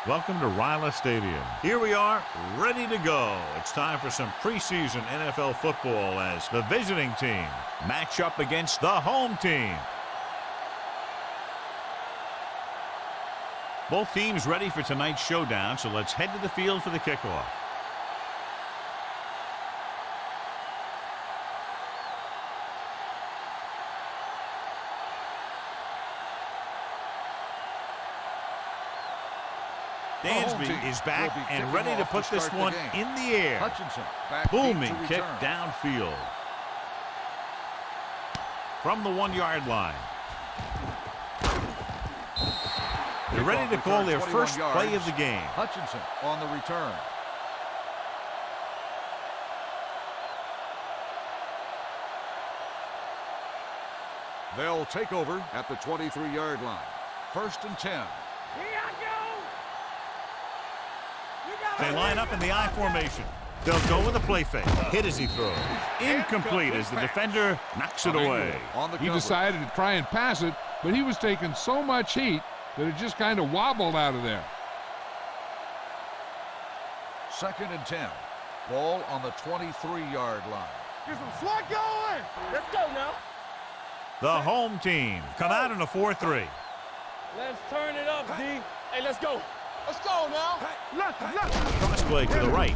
Welcome to Ryla Stadium. Here we are, ready to go. It's time for some preseason NFL football as the visiting team match up against the home team. Both teams ready for tonight's showdown, so let's head to the field for the kickoff. Dansby is back and ready to put this one in the air. Booming kick downfield. From the 1-yard line. They're ready to call their first play of the game. Hutchinson on the return. They'll take over at the 23-yard line. 1st and 10. They line up in the I formation. They'll go with a play fake. Hit as he throws. Incomplete as the defender knocks it away. He decided to try and pass it, but he was taking so much heat that it just kind of wobbled out of there. 2nd and 10. Ball on the 23-yard line. Get some slot going. Let's go now. The home team come out in a 4-3. Let's turn it up, D. Hey, let's go. Let's go now. Cross play to the right.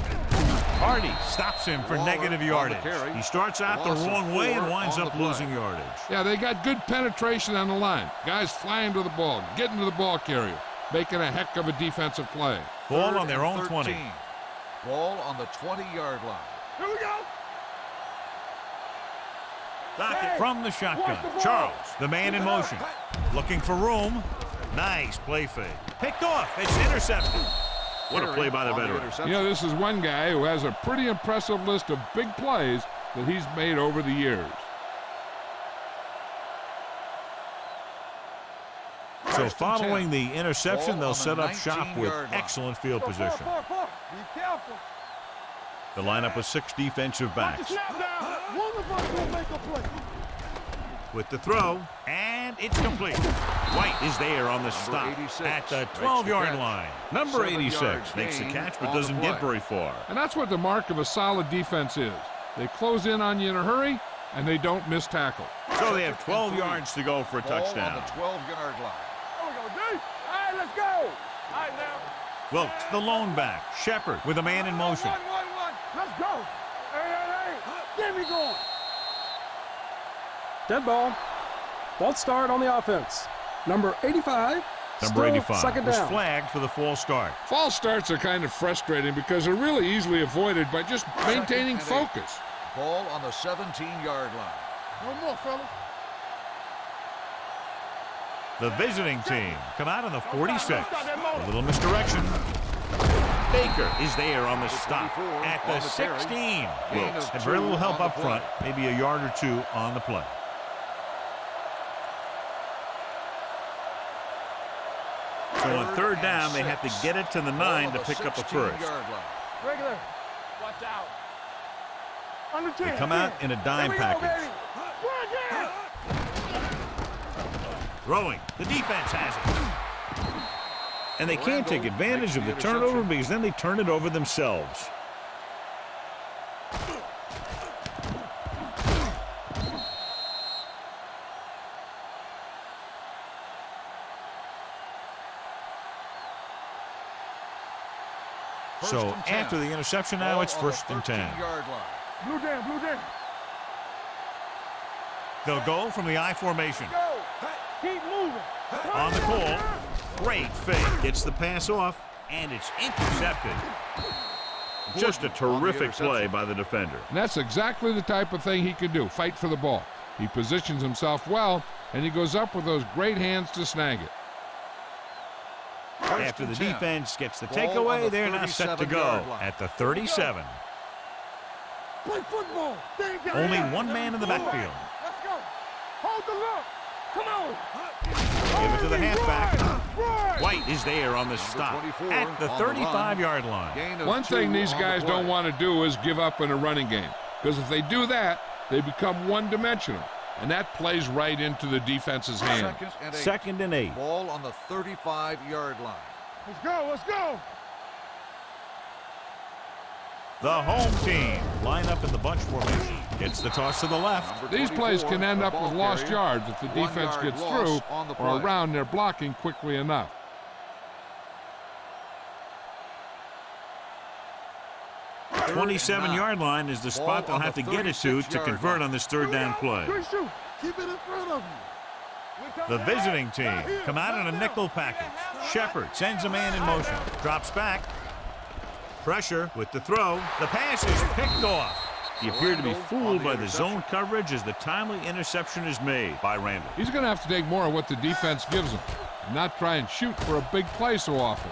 Hardy stops him for negative yardage. He starts out the wrong way and winds up losing yardage. Yeah, they got good penetration on the line. Guys flying to the ball, getting to the ball carrier, making a heck of a defensive play. Ball on their own 20. Ball on the 20-yard line. Here we go. From the shotgun, Charles, the man in motion, looking for room. Nice play fake. Picked off. It's intercepted. What a play by the veteran. You know, this is one guy who has a pretty impressive list of big plays that he's made over the years. So following the interception, they'll set up shop with excellent field position. Be careful. The lineup with 6 defensive backs. One of us will make a play. With the throw, and it's complete. White is there on the stop at the 12-yard line. Number 86 makes the catch but doesn't get very far. And that's what the mark of a solid defense is. They close in on you in a hurry, and they don't miss tackle. So they have 12 yards to go for a touchdown. On the 12-yard line. There we go, D. All right, let's go. All right, now. Wilkes, the lone back. Shepard with a man in motion. One. Let's go. Hey. Get me going. Dead ball. False start on the offense. Number 85. Number 85 second was down. flagged for the false start. False starts are kind of frustrating because they're really easily avoided by just maintaining focus. Ball on the 17-yard line. No more, fellas. The visiting team come out on the 46. A little misdirection. Baker is there on the stop at the 16. Wilkes had very little help up front, maybe a yard or two on the play. So on 3rd down, they have to get it to the 9 to pick up a first. Regular. Watch out. On the 10. They come out in a dime package. Throwing. The defense has it. And they can't take advantage of the turnover because then they turn it over themselves. So after the interception now, it's 1st and 10. Blue jam. They'll go from the I formation. Go. Keep moving. On the call. Great fake. Gets the pass off, and it's intercepted. Just a terrific play by the defender. And that's exactly the type of thing he can do, fight for the ball. He positions himself well, and he goes up with those great hands to snag it. After the defense gets the takeaway, they're now set to go at the 37. Play football. Only one man in the backfield. Let's go. Hold the look. Come on. Give it to the halfback. White is there on the stop at the 35-yard line. One thing these guys don't want to do is give up in a running game, because if they do that, they become one-dimensional, and that plays right into the defense's hand. 2nd and 8. Ball on the 35-yard line. Let's go, let's go. The home team line up in the bunch formation. Gets the toss to the left. These plays can end up with lost yards if the defense gets through or around their blocking quickly enough. The 27-yard line is the spot they'll have to get it to convert on this third down play. Keep it in front of you. The visiting team come out in a nickel package. Shepard sends a man in motion. Drops back. Pressure with the throw. The pass is picked off. He appeared to be fooled by the zone coverage as the timely interception is made by Randall. He's going to have to take more of what the defense gives him and not try and shoot for a big play so often.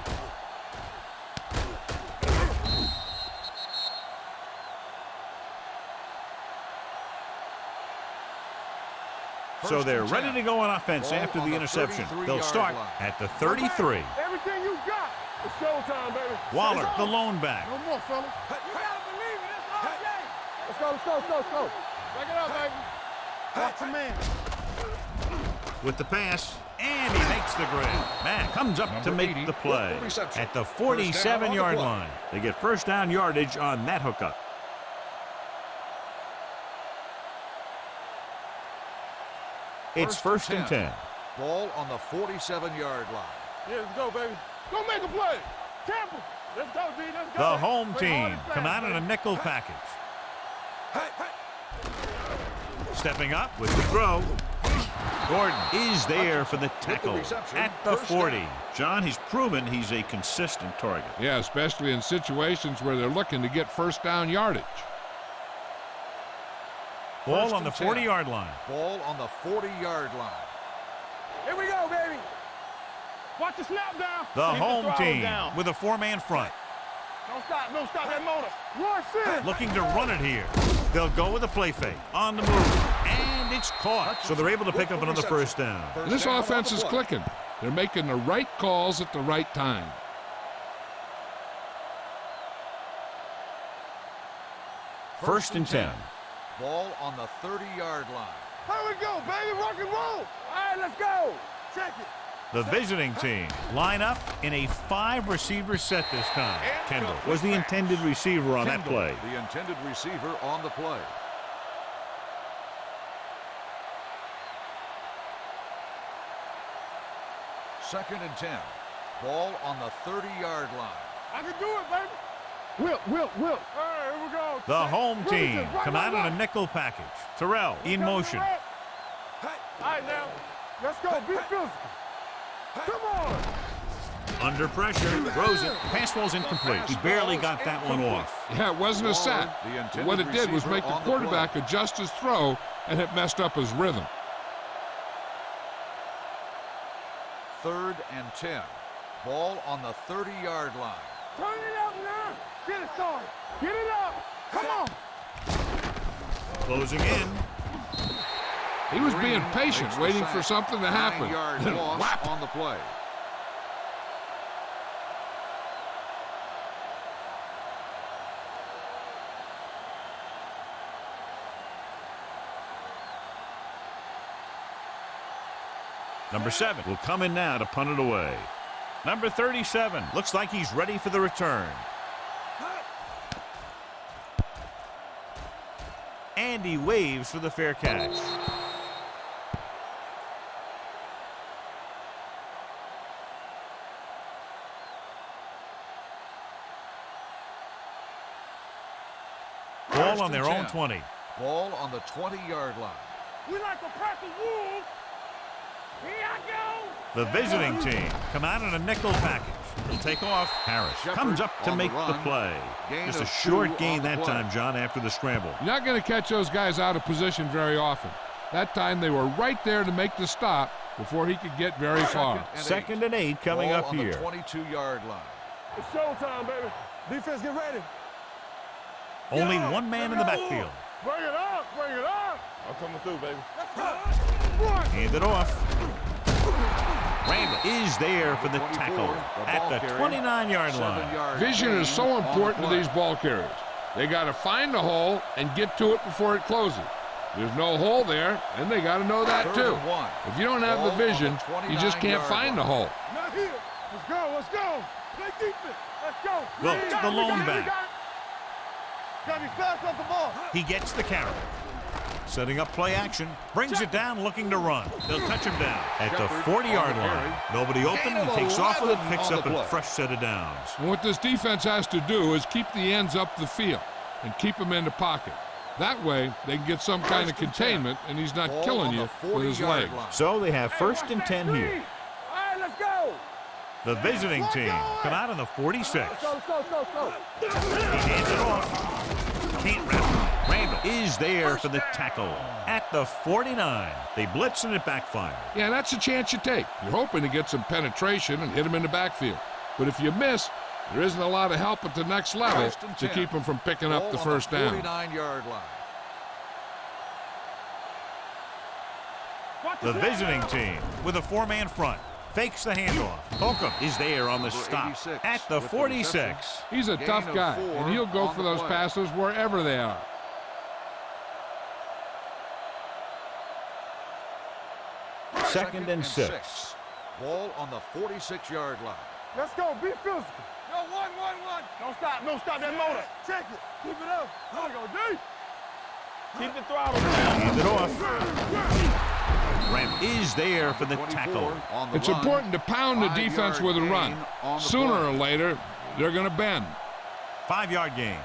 So they're ready to go on offense after the interception. They'll start at the 33. Everything you got. It's showtime, baby. Waller, the lone back. No more, fella. You gotta believe it. It's all day. Let's go, let's go, let's go, let's go. Back it up, baby. Watch a man. With the pass, and he makes the grab. Man comes up to make the play at the 47-yard line. They get first down yardage on that hookup. It's first and 10. Ball on the 47-yard line. Yeah, let's go, baby. Go make a play. Tampa. Let's go, D. Let's go. The home team come out in a nickel package. Stepping up with the throw. Gordon is there for the tackle at the 40. John, he's proven he's a consistent target. Yeah, especially in situations where they're looking to get first down yardage. Ball on the 40-yard line. Ball on the 40-yard line. Here we go, baby. Watch the snap down. The home team with a four-man front. Don't stop that motor. Rush in. Looking to run it here. They'll go with a play fake. On the move. And it's caught. So they're able to pick up another first down. This offense is clicking. They're making the right calls at the right time. First and 10. Ball on the 30-yard line. Here we go, baby. Rock and roll. All right, let's go. Check it. The visiting team line up in a 5-receiver set this time. Kendall was the intended receiver on that play. The intended receiver on the play. Second and 10. Ball on the 30-yard line. I can do it, baby. Will. All right, here we go. The home team come out in a nickel package. Terrell in motion. All right, now. Let's go. Be physical. Come on. Under pressure, throws it. Pass ball's incomplete. He barely got that one off. Yeah, it wasn't a sack. What it did was make the quarterback adjust his throw, and it messed up his rhythm. Third and 10. Ball on the 30-yard line. Turn it up now. Get it started. Get it up. Come on. Closing in. He was being patient, waiting for something to happen. 9-yard loss on the play. Number 7 will come in now to punt it away. Number 37 looks like he's ready for the return. And he waves for the fair catch. Ball on their own 20. Ball on the 20-yard line. We like to press the wolves. Here I go. The visiting team come out in a nickel package. They'll take off. Harris comes up to make the play. Just a short gain that time, John, after the scramble. You're not going to catch those guys out of position very often. That time they were right there to make the stop before he could get very far. Second and 8 coming up here. On the 22-yard line. It's showtime, baby. Defense, get ready. Only one man in the backfield. Bring it up. I'm coming through, baby. Let's go. Hand it off. Randall is there for the tackle at the 29-yard line. Vision is so important to these ball carriers. They got to find the hole and get to it before it closes. There's no hole there, and they got to know that too. If you don't have the vision, you just can't find the hole. Not here. Let's go. Let's go. Play defense. Let's go. Wilkes, the lone back. Gotta be fast off the ball. He gets the carry. Setting up play action. Brings it down, looking to run. They'll touch him down at the 40-yard line. Nobody open. He takes off with it, picks up a fresh set of downs. And what this defense has to do is keep the ends up the field and keep them in the pocket. That way, they can get some kind of containment, and he's not killing you with his legs. So they have 1st and 10 here. All right, let's go. The visiting team come out on the 46. Let's go. He hands it off. Can't wrap it. Randall is there for the tackle at the 49. They blitz and it backfires. Yeah, that's a chance you take. You're hoping to get some penetration and hit him in the backfield. But if you miss, there isn't a lot of help at the next level to keep him from picking up the first down. 49-yard line. The visiting team with a 4-man front. Fakes the handoff. Holcomb is there on the stop at the 46. He's a tough guy, and he'll go for those passes wherever they are. Second and 6. Ball on the 46-yard line. Let's go. Be physical. Yo, one. Don't stop that motor. Check it. Keep it up. There we go, D. Keep the throttle down. Hand it off. Grant is there for the tackle. It's important to pound the defense with a run. Sooner or later, they're going to bend. 5-yard gain.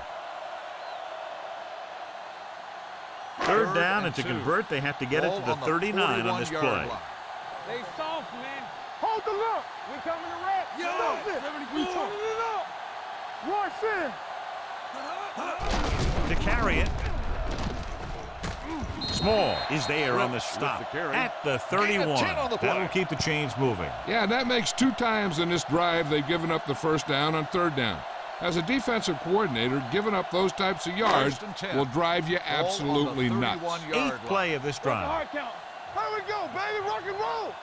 Third down, and to convert, they have to get it to the 39 on this play. They soft, man. Hold the look. We coming to wrap. Stop it. We turning it up. Rush in. To carry it. Small is there on the stop at the 31. That'll keep the chains moving. Yeah, that makes 2 times in this drive they've given up the first down on third down. As a defensive coordinator, giving up those types of yards will drive you absolutely nuts. 8th play of this drive. Hard count. Here we go, baby. Rock and roll.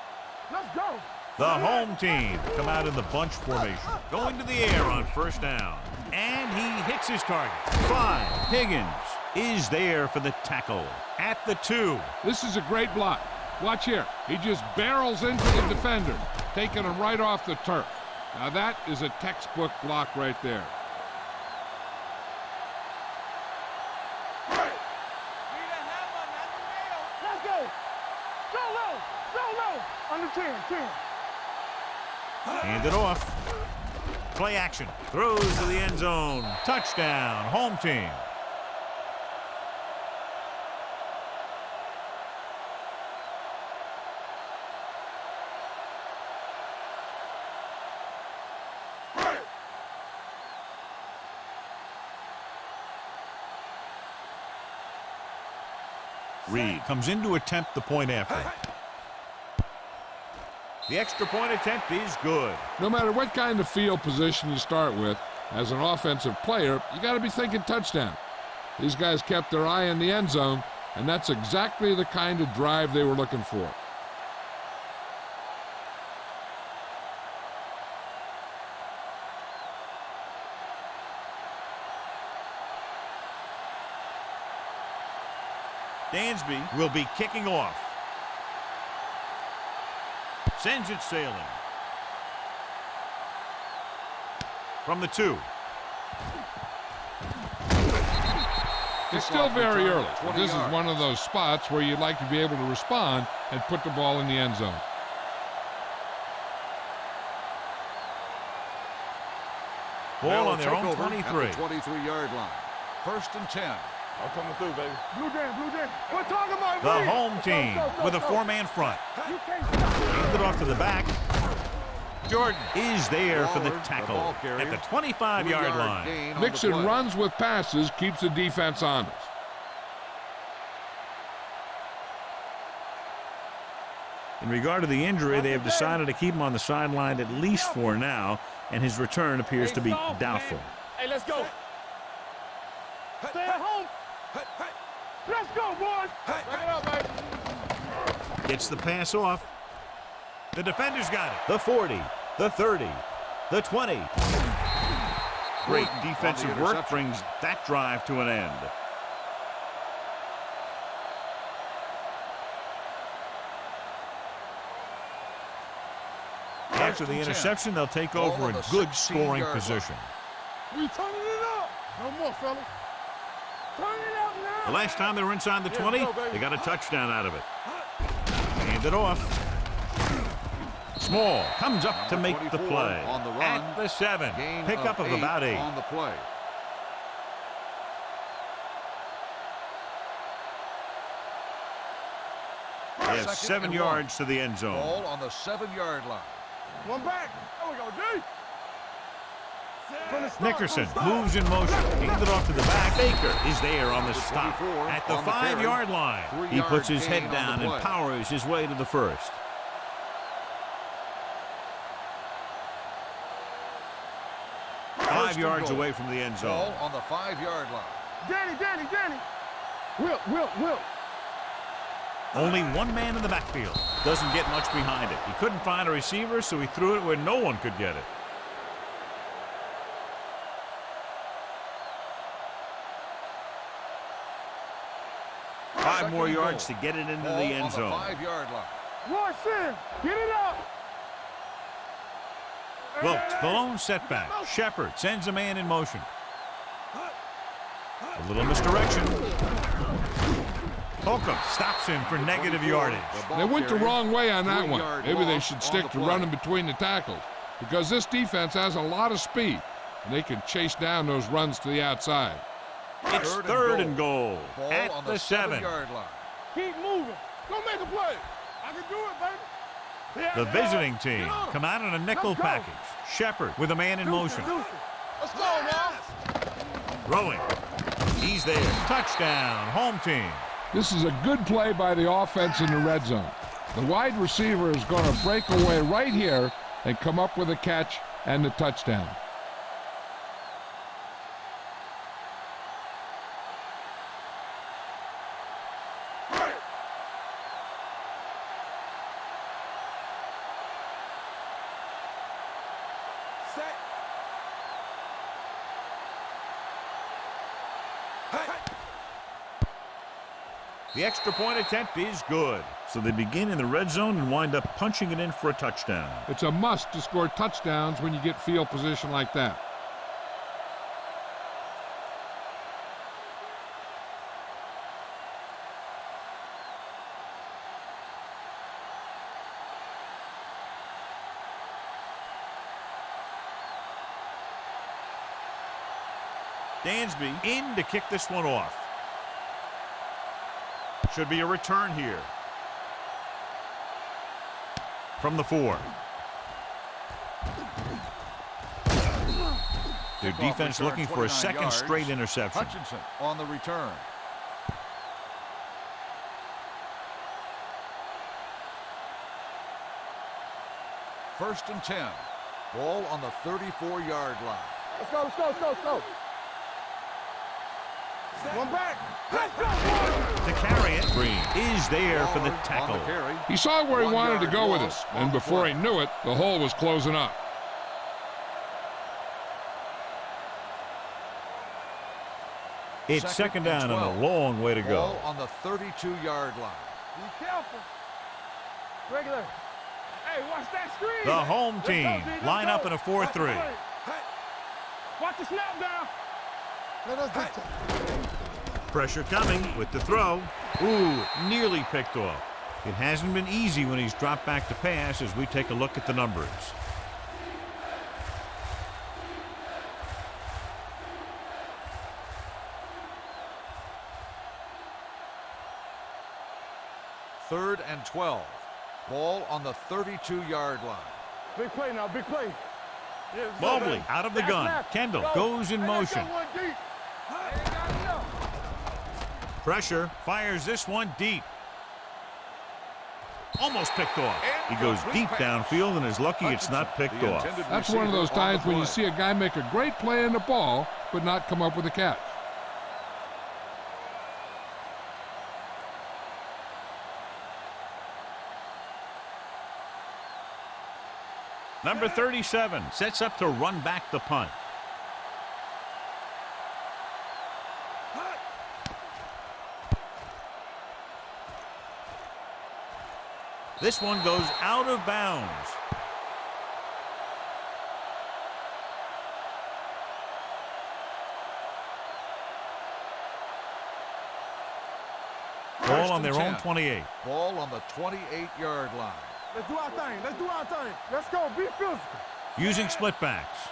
Let's go. The home team come out in the bunch formation. Going to the air on first down. And he hits his target. 5. Higgins is there for the tackle at the 2. This is a great block. Watch here. He just barrels into the defender, taking him right off the turf. Now that is a textbook block right there. Let's go. So low. Under 10. Hand it off. Play action. Throws to the end zone. Touchdown. Home team. Reed comes in to attempt the point after. The extra point attempt is good. No matter what kind of field position you start with, as an offensive player, you got to be thinking touchdown. These guys kept their eye on the end zone, and that's exactly the kind of drive they were looking for. Dansby will be kicking off. Sends it sailing. From the 2. It's still very early, but this is one of those spots where you'd like to be able to respond and put the ball in the end zone. Ball on their own 23. 23-yard line. 1st and 10. I'm coming through, baby. Blue Jam. We're talking about The home team with a 4-man front. You can't stop. Hand it off to the back. Jordan is there for the tackle at the 25-yard line. Mixing runs with passes keeps the defense honest. In regard to the injury, they have decided to keep him on the sideline at least for now, and his return appears to be doubtful. Hey, let's go. Stay at home. Let's go, boys. Bring it up, baby. Gets the pass off. The defender's got it. The 40, the 30, the 20. Great defensive work brings that drive to an end. After the 10. interception, they'll take Ball over on a the good 16-yard scoring line. position. We turning it up. No more, fellas. Turn it up now. The last time they were inside the 20, they got a touchdown out of it. Hand it off. Small comes up to make the 24 play. on the run. At the 7. Gain Pickup of about 8. on the play. He has Second 7 and yards to the end zone. Ball on the 7-yard line. One back. There we go, D. Nickerson moves in motion. Hand it off to the back. Baker is there on the stop. 24 At the on the carry. 5-yard line. 3 He puts yard his gain head on the down and play. powers his way to the first. First 5 and yards goal. away from the end zone. Ball on the 5-yard line. Danny. Will. Only one man in the backfield. Doesn't get much behind it. He couldn't find a receiver, so he threw it where no one could get it. Five Second more and yards goal. to get it into Ball the end on zone. the 5-yard line. Royce, get it up. Wilkes, the lone setback. Shepard sends a man in motion. A little misdirection. Holcomb stops him for negative yardage. They went the wrong way on that one. 3-yard Maybe they loss should on stick the to play. running between the tackles because this defense has a lot of speed, and they can chase down those runs to the outside. It's third and goal. Ball At on the 7. 7-yard line. Keep moving. Go make a play. I can do it, baby. Yeah, The yeah. visiting team Get on him. come out in a nickel Let's go. package. Shepard with a man in motion. Let's go, man. Throwing. He's there. Touchdown. Home team. This is a good play by the offense in the red zone. The wide receiver is going to break away right here and come up with a catch and the touchdown. The extra point attempt is good. So they begin in the red zone and wind up punching it in for a touchdown. It's a must to score touchdowns when you get field position like that. Dansby in to kick this one off. Should be a return here. From the 4. Their Kickoff defense return, looking for a 29 second yards. straight interception. Hutchinson on the return. First and 10. Ball on the 34-yard line. Let's go. One back. Let's go, To carry it, Green is there for the Waller tackle. on the carry. He saw where he 1 wanted to yard go with it, loss on and the before play. he knew it, the hole was closing up. It's second down and 12. a long way to Ball go. on the 32-yard line. Be careful. Regular. Hey, watch that screen. The home Let's go, team D, let's line go. up in a 4-3. Watch the snap down. Pressure coming with the throw. Ooh, nearly picked off. It hasn't been easy when he's dropped back to pass as we take a look at the numbers. Third and 12. Ball on the 32-yard line. Big play now, big play. Yeah, let's go, Mobley baby. out of the That's gun. snap. Kendall Go. goes in Hey, let's go, motion. one deep. Hey, ain't got enough. Pressure, fires this one deep. Almost picked off. He goes deep downfield and is lucky it's not picked The off. intended That's one of those receiver on the times when you play. see a guy make a great play in the ball, but not come up with a catch. Number 37 sets up to run back the punt. This one goes out of bounds. Ball on their own 10. 28. Ball on the 28-yard line. Let's do our thing. Let's do our thing. Let's go. Be physical. Using split backs.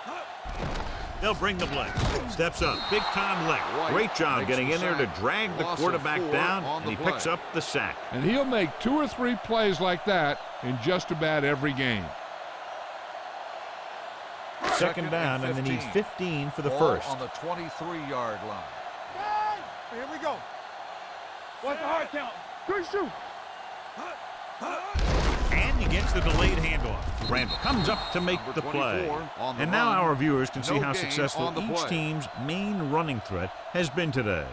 They'll bring the blitz. Steps up. Big time lick. Great job getting in there to drag the quarterback down, and he picks up the sack. And he'll make 2 or 3 plays like that in just about every game. Second down, and they need 15 for the Ball first. on the 23-yard line. Here we go. What's the hard count? Good shoot. And he gets the delayed handoff. Randall comes up to make the play. And now our viewers can see how successful each team's main running threat has been today.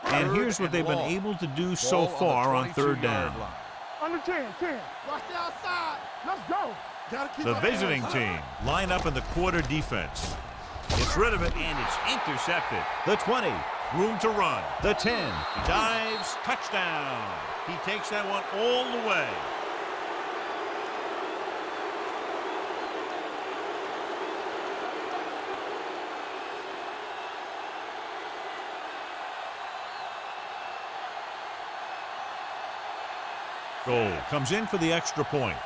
And here's what they've been able to do so far on third down. Under 10. Watch the outside. Let's go. The visiting team line up in the quarter defense. Gets rid of it, and it's intercepted. The 20, room to run. The 10, he dives, touchdown. He takes that one all the way. Goal comes in for the extra point.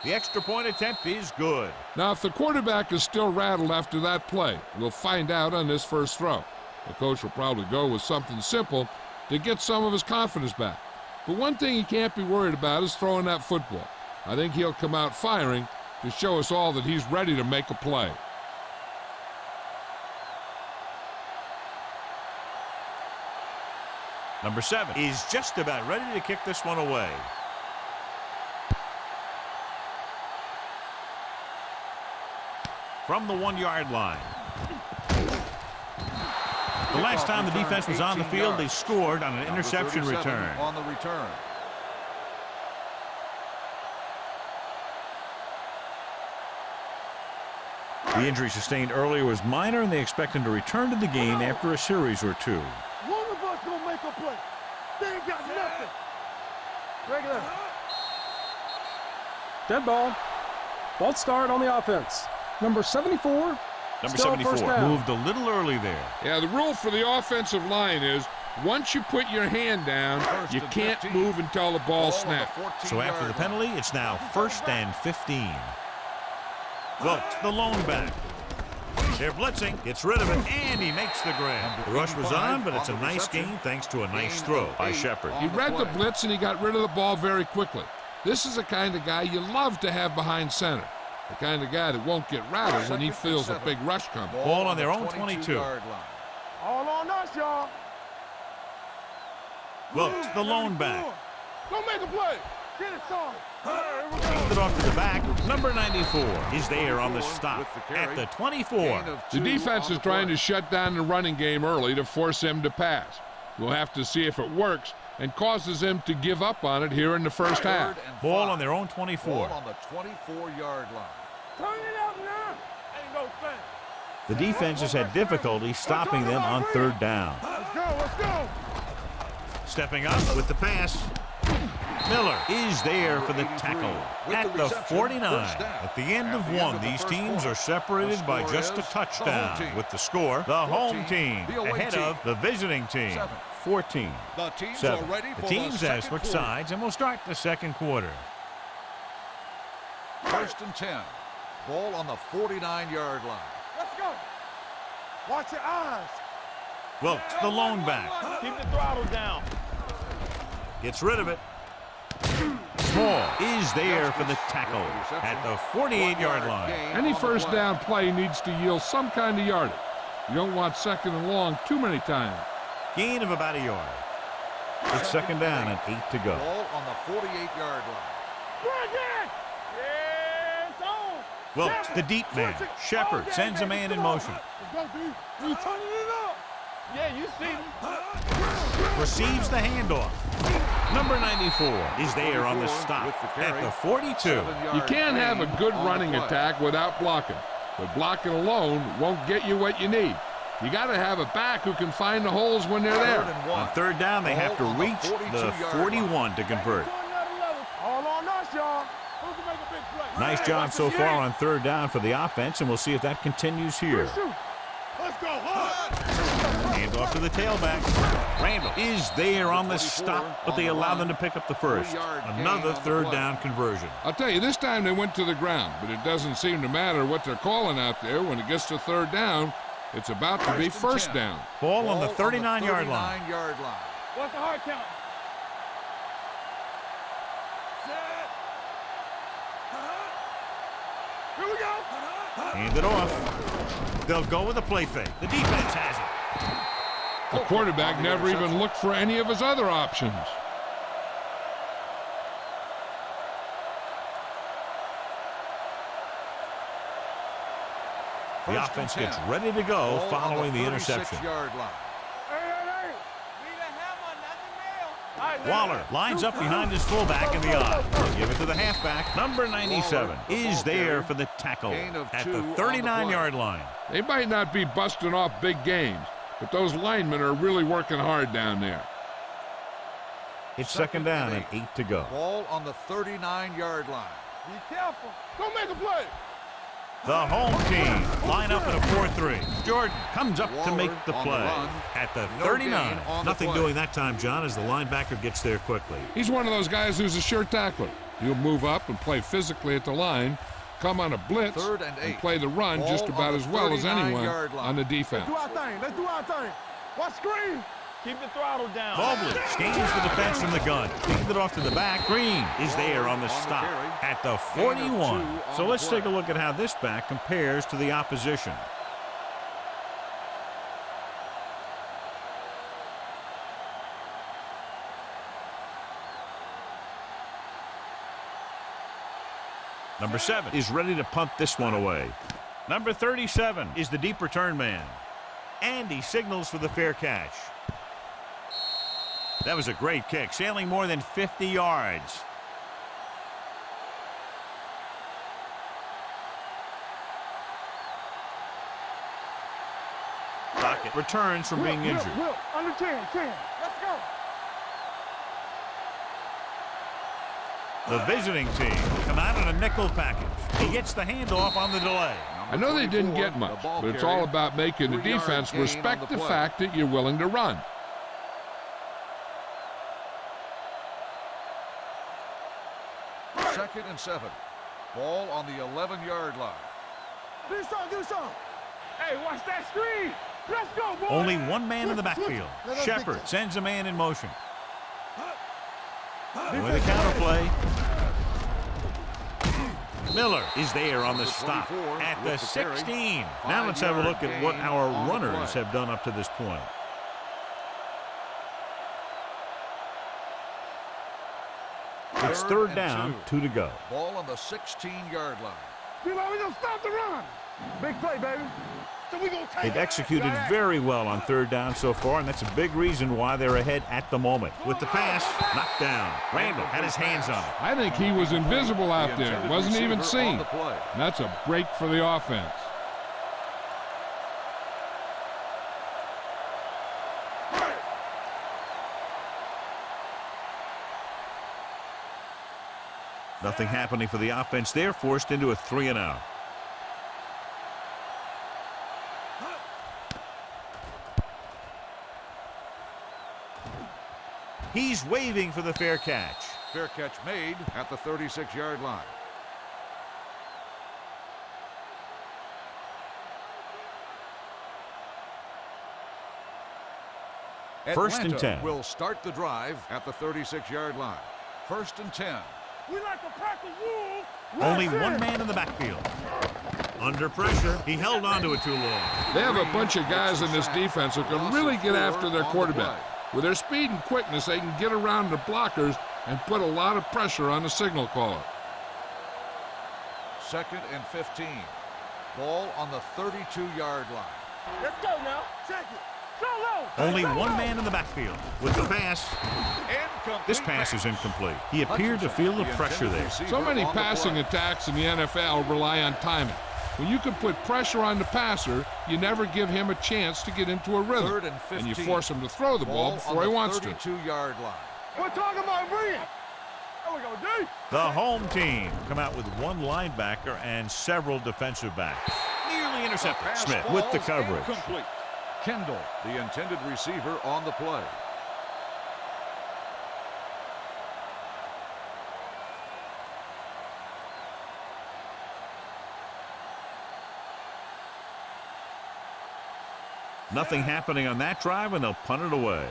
The extra point attempt is good. Now, if the quarterback is still rattled after that play, we'll find out on this first throw. The coach will probably go with something simple to get some of his confidence back. But one thing he can't be worried about is throwing that football. I think he'll come out firing to show us all that he's ready to make a play. Number 7 is just about ready to kick this one away. From the 1-yard line. The last time the defense was on the field, they scored on an interception return. On the return. The injury sustained earlier was minor, and they expect him to return to the game after a series or 2. One of us gonna make a play. They ain't got nothing. Regular. Dead ball. False start on the offense. Number 74. Number Still 74 first down. moved a little early there. Yeah, the rule for the offensive line is once you put your hand down, you can't move until the ball snaps. So after the penalty, it's now 1st and 15. Wilkes, the lone back. They're blitzing, gets rid of it, and he makes the grab. The rush was on, but it's a nice gain thanks to a nice throw by Shepard. He read the blitz and he got rid of the ball very quickly. This is the kind of guy you love to have behind center. The kind of guy that won't get rattled when he feels a big rush coming. Ball on their own 22. All on us, y'all. Wilkes, the lone back. Go make a play. Get it, son. Feeds it off to the back. Number 94 is there on the stop at the 24. The defense is trying to shut down the running game early to force him to pass. We'll have to see if it works and causes him to give up on it here in the first half. Ball on their own 24. Ball on the 24-yard line. Turn it up now. Ain't no thing. The defense has had difficulty stopping them on third down. Let's go. Let's go. Stepping up with the pass. Miller is there for the tackle at the 49. At the end of one, these teams are separated by just a touchdown. With the score, the home team ahead of the visiting team, 14-7. The teams have switched sides, and we'll start the second quarter. 1st and 10. Ball on the 49-yard line. Let's go. Watch your eyes. Wilkes, the lone back. Keep the throttle down. Gets rid of it. Small is there for the tackle at the 48-yard line. Any first down play needs to yield some kind of yardage. You don't want 2nd and long too many times. Gain of about a yard. It's 2nd down and 8 to go. Ball on the 48-yard line. Bring it. Yeah, it's on. Wilkes, the deep man. Shepard sends a man in motion. Let's go, D. You turning it up. Yeah, you see me. Receives the handoff. Number 94 is there on the stop at the 42. You can't have a good running attack without blocking, but blocking alone won't get you what you need. You got to have a back who can find the holes when they're there. On third down, they have to reach the 41 to convert. All on us, y'all. Who can make a big play? Nice job so far on third down for the offense, and we'll see if that continues here. Let's go. Hand off to the tailback. Randall is there on the stop, but they allow them to pick up the first. Another third down conversion. I'll tell you, this time they went to the ground, but it doesn't seem to matter what they're calling out there. When it gets to third down, it's about to be first down. Ball on the 39-yard line. What's the hard count? Here we go. Hand it off. They'll go with a play fake. The defense has it. The quarterback never even looked for any of his other options. The offense gets ready to go following the interception. Waller lines up behind his fullback in the odd. They give it to the halfback. Number 97 is there for the tackle at the 39-yard line. They might not be busting off big games, but those linemen are really working hard down there. It's second down and 8 to go. Ball on the 39-yard line. Be careful. Don't make a play. The home team line up in a 4-3. Jordan comes up to make the play at the 39. Nothing doing that time, John, as the linebacker gets there quickly. He's one of those guys who's a sure tackler. He'll move up and play physically at the line, come on a blitz, and play the run just about as well as anyone on the defense. Let's do our thing. Let's do our thing. Watch screen. Keep the throttle down. Mobley scans the defense from the gun. Feeds it off to the back. Green is there on the stop at the 41. So let's take a look at how this back compares to the opposition. Number 7 is ready to punt this one away. Number 37 is the deep return man. And he signals for the fair catch. That was a great kick, sailing more than 50 yards. Lockett returns from being injured. Under 10. Let's go. The visiting team come out in a nickel package. He gets the handoff on the delay. I know they didn't get much, but it's all about making the defense respect the fact that you're willing to run. Second and 7. Ball on the 11-yard line. Do something. Hey, watch that screen. Let's go, boy. Only one man in the backfield. Shepard sends a man in motion. With a counter play. Miller is there on the stop at the 16. Now let's have a look at what our runners have done up to this point. It's third down, 2 to go. Ball on the 16-yard line. We're going to stop the run. Big play, baby. So we gonna take They've executed very well on third down so far, and that's a big reason why they're ahead at the moment. With the pass, knocked down. Randall had his hands on it. I think he was invisible out there. Wasn't even seen. And that's a break for the offense. Nothing happening for the offense. They're forced into a 3-and-out. He's waving for the fair catch. Fair catch made at the 36-yard line. First and 10. Will start the drive at the 36-yard line. First and 10. We like to pack the wolves. Only one man in the backfield. Under pressure, he held on to it too long. They have a bunch of guys in this defense who can really get after their quarterback. With their speed and quickness, they can get around the blockers and put a lot of pressure on the signal caller. Second and 15. Ball on the 32-yard line. Let's go now. Check it. Only one man in the backfield. With the pass, this pass is incomplete. He appeared to feel the pressure there. So many passing attacks in the NFL rely on timing. When you can put pressure on the passer, you never give him a chance to get into a rhythm. Third and 15. And you force him to throw the ball before he wants to. 32-yard line. We're talking about Bree. There we go, D. The home team come out with one linebacker and several defensive backs. Nearly intercepted. Smith with the coverage. Incomplete. Kendall, the intended receiver, on the play. Nothing happening on that drive, and they'll punt it away.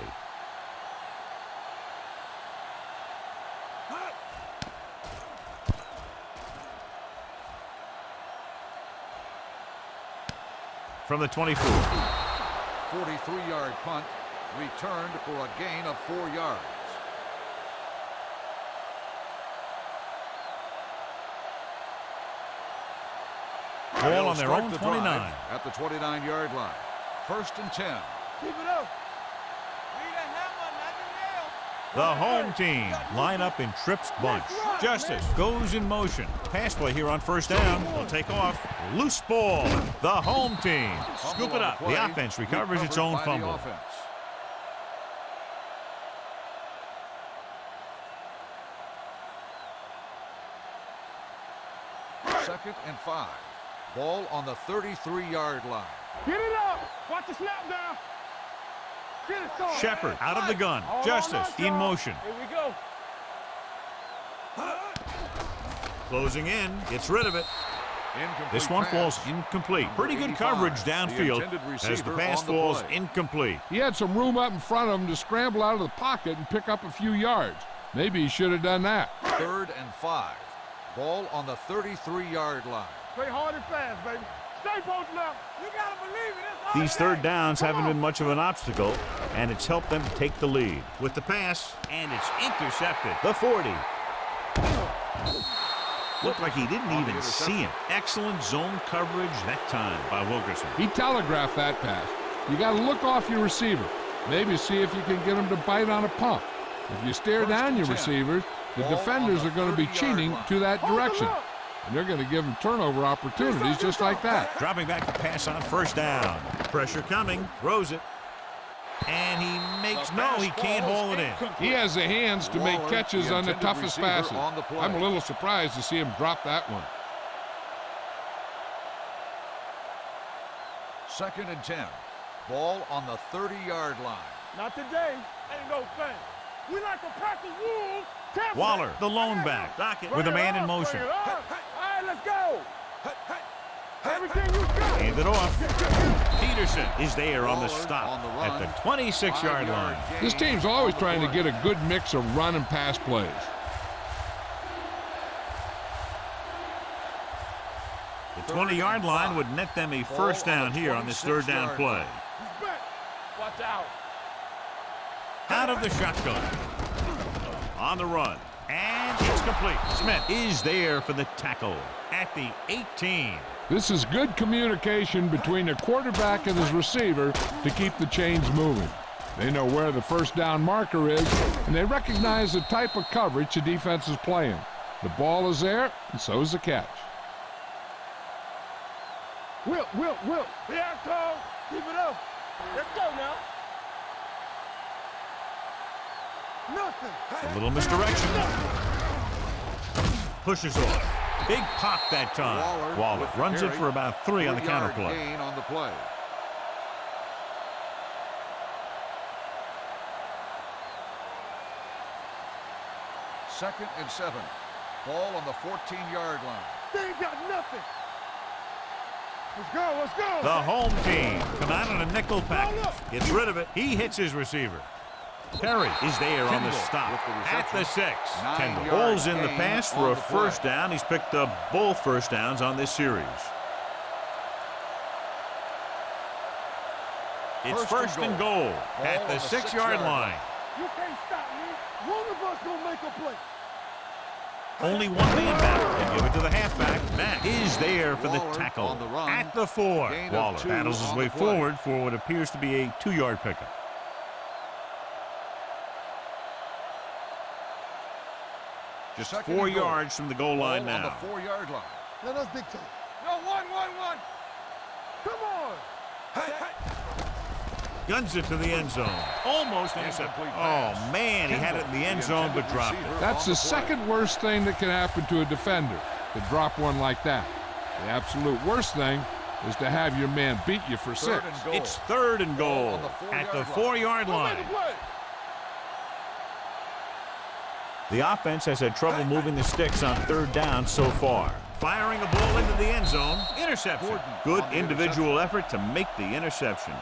From the 24. 43-yard punt, returned for a gain of 4 yards. Ball on their own 29. At the 29-yard line. 1st and 10. Keep it up. The home team line up in trips bunch. Justice goes in motion. Pass play here on 1st down. They'll take off. Loose ball. The home team scoop it up. The offense recovers its own fumble. 2nd and 5. Ball on the 33-yard line. Get it up. Watch the snap down. Get it started. Shepard out of the gun. Justice in motion. Here we go. Closing in. Gets rid of it. Incomplete This one pass. falls incomplete. Pretty good coverage downfield as the pass falls play. incomplete. He had some room up in front of him to scramble out of the pocket and pick up a few yards. Maybe he should have done that. 3rd and 5. Ball on the 33-yard line. Play hard and fast, baby. Stay posted up. You gotta believe it. It's all These third downs haven't been much of an obstacle, and it's helped them to take the lead. With the pass, and it's intercepted. The 40. Looked like he didn't even see him. Excellent zone coverage that time by Wilkerson. He telegraphed that pass. You got to look off your receiver. Maybe see if you can get him to bite on a pump. If you stare down your receivers, the defenders are going to be cheating to that direction. And they're going to give him turnover opportunities just like that. Dropping back to pass on 1st down. Pressure coming. Throws it. And he makes no, he can't haul it in. He has the hands to make catches on the toughest passes. on the play. I'm a little surprised to see him drop that one. 2nd and 10. Ball on the 30-yard line. Not today. Ain't no thing. We like to pack the wolves. Waller, the lone back, with a man in motion. All right, let's go. Everything you got. Hand it off. Peterson is there on the Waller stop on the run. at the 26-yard line. This team's always trying to get a good mix of run and pass plays. The 20-yard line would net them a 1st down here on this 3rd down play. He's back. Watch out. Out of the shotgun. On the run. And it's complete. Smith is there for the tackle at the 18. This is good communication between the quarterback and his receiver to keep the chains moving. They know where the 1st down marker is, and they recognize the type of coverage the defense is playing. The ball is there, and so is the catch. Will. Yeah, Cole. Keep it up. Let's go now. Nothing. A little misdirection. Pushes off. Big pop that time. Waller runs it for about 3 on the counter play. Gain on the play. Second and 7. Ball on the 14-yard line. They ain't got nothing. Let's go. The home team come out on a nickel package. Gets rid of it. He hits his receiver. Perry is there on the stop at the 6. Kendall holds in the pass for a 1st down. He's picked up both 1st downs on this series. It's 1st and goal at the 6-yard line. You can't stop me. One of us gonna make a play. Only one man back. They give it to the halfback. Mack is there for the tackle at the 4. Waller battles his way forward for what appears to be a 2-yard pickup. Just 4 yards from the goal line now. On the 4-yard line. No, that's big time. No, one. Come on. Guns it to the end zone. Almost intercepted. Oh, man, he had it in the end zone but dropped it. That's the second worst thing that can happen to a defender, to drop one like that. The absolute worst thing is to have your man beat you for 6. It's 3rd and goal at the 4-yard line. The offense has had trouble moving the sticks on 3rd down so far. Firing a ball into the end zone. Interception. Good individual effort to make the interception.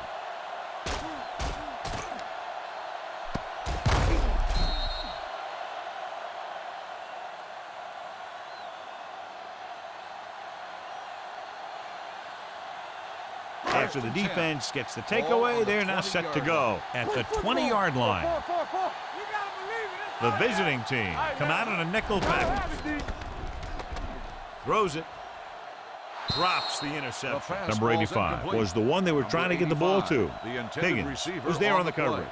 After the defense gets the takeaway, they're now set to go at the 20-yard line. The visiting team come out in a nickel package. Throws it. Drops the interception. Number 85 was the one they were trying to get the ball to. Higgins was there on the coverage.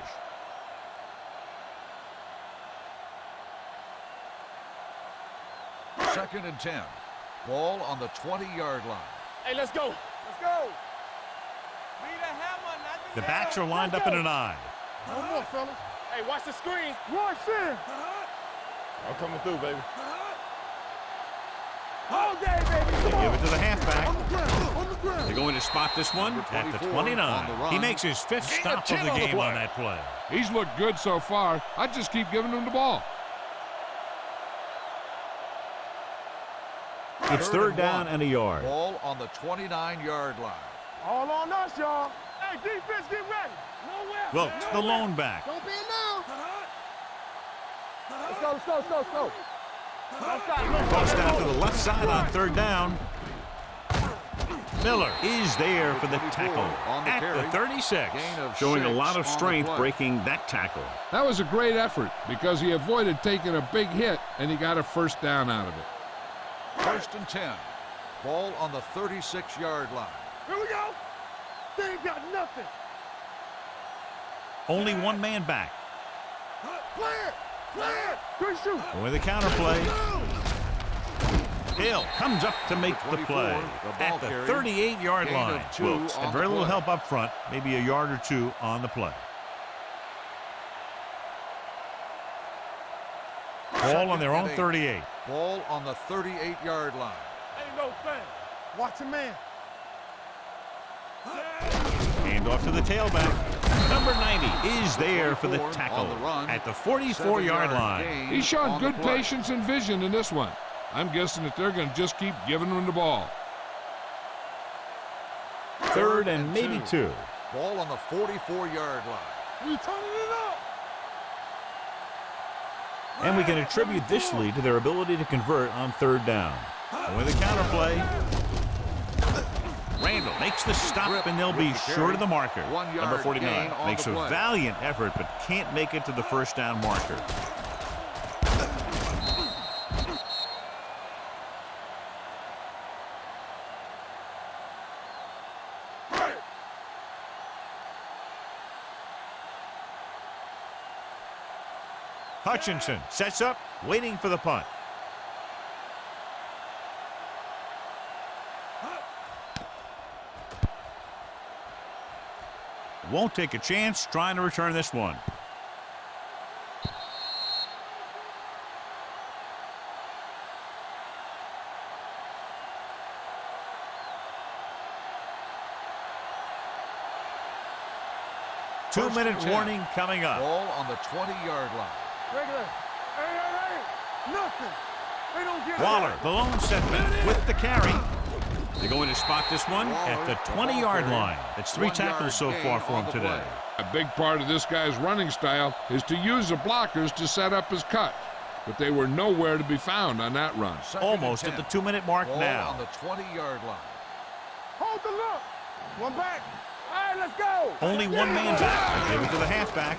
Second and 10. Ball on the 20-yard line. Hey, let's go. Let's go. The backs are lined up in an I. One more, fellas. Hey, watch the screen. Rush in. I'm coming through, baby. All day, baby. They give it to the halfback. They're going to spot this one at the 29. He makes his 5th stop of the game on that play. He's looked good so far. I just keep giving him the ball. It's 3rd down and a yard. Ball on the 29-yard line. All on us, y'all. Hey, defense, get ready. Nowhere. Wilkes, the lone back. Don't be in now. Let's go, let's go, let's go, let's go. Cross down to the left side on 3rd down. Miller is there for the tackle at the 36. Showing a lot of strength breaking that tackle. That was a great effort because he avoided taking a big hit and he got a 1st down out of it. 1st and 10. Ball on the 36-yard line. Here we go. They ain't got nothing. Only one man back. Clear. Clear. Good shoot. With the counter play. Hill comes up to make the play at the 38-yard line. Wilkes had very little help up front, maybe a yard or 2 on the play. Ball on their own 38. Ball on the 38-yard line. Ain't no thing. Watch a man. Hand off to the tailback. Number 90 is there for the tackle at the 44-yard line. He's shown good patience and vision in this one. I'm guessing that they're going to just keep giving him the ball. 3rd and maybe 2. Ball on the 44-yard line. We turning it up. And we can attribute this lead to their ability to convert on 3rd down. With a counter play. Randall makes the stop, and they'll be short of the marker. Number 49 makes a valiant effort, but can't make it to the 1st down marker. Hutchinson sets up, waiting for the punt. Won't take a chance trying to return this one. Two-minute warning coming up. Ball on the 20-yard line. Regular. Hey, nothing. They don't get Waller, the lone setback with the carry. They're going to spot this one at the 20-yard line. That's 3 tackles so far for him today. A big part of this guy's running style is to use the blockers to set up his cut. But they were nowhere to be found on that run. Almost at the 2-minute mark now. On the 20-yard line. Hold the look. One back. All right, let's go. Only one man back. They give it to the halfback.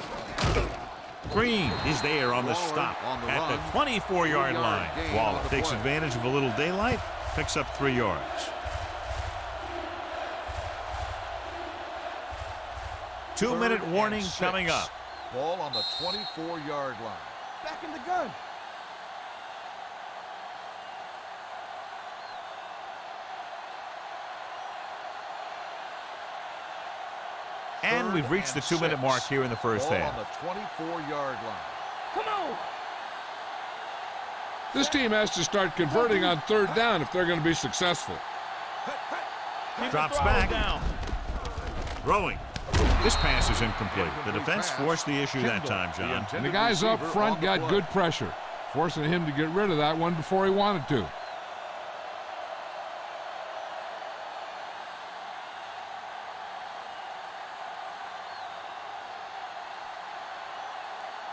Green is there on the stop at the 24-yard line. Waller takes advantage of a little daylight, picks up 3 yards. 2-minute warning coming up. Ball on the 24-yard line. Back in the gun. And we've reached the 2-minute mark here in the first Ball half. on the 24-yard line. Come on. This team has to start converting on third down if they're going to be successful. Drops back. Throwing. This pass is incomplete. The defense forced the issue that time, John. And the guys up front got good pressure, forcing him to get rid of that one before he wanted to.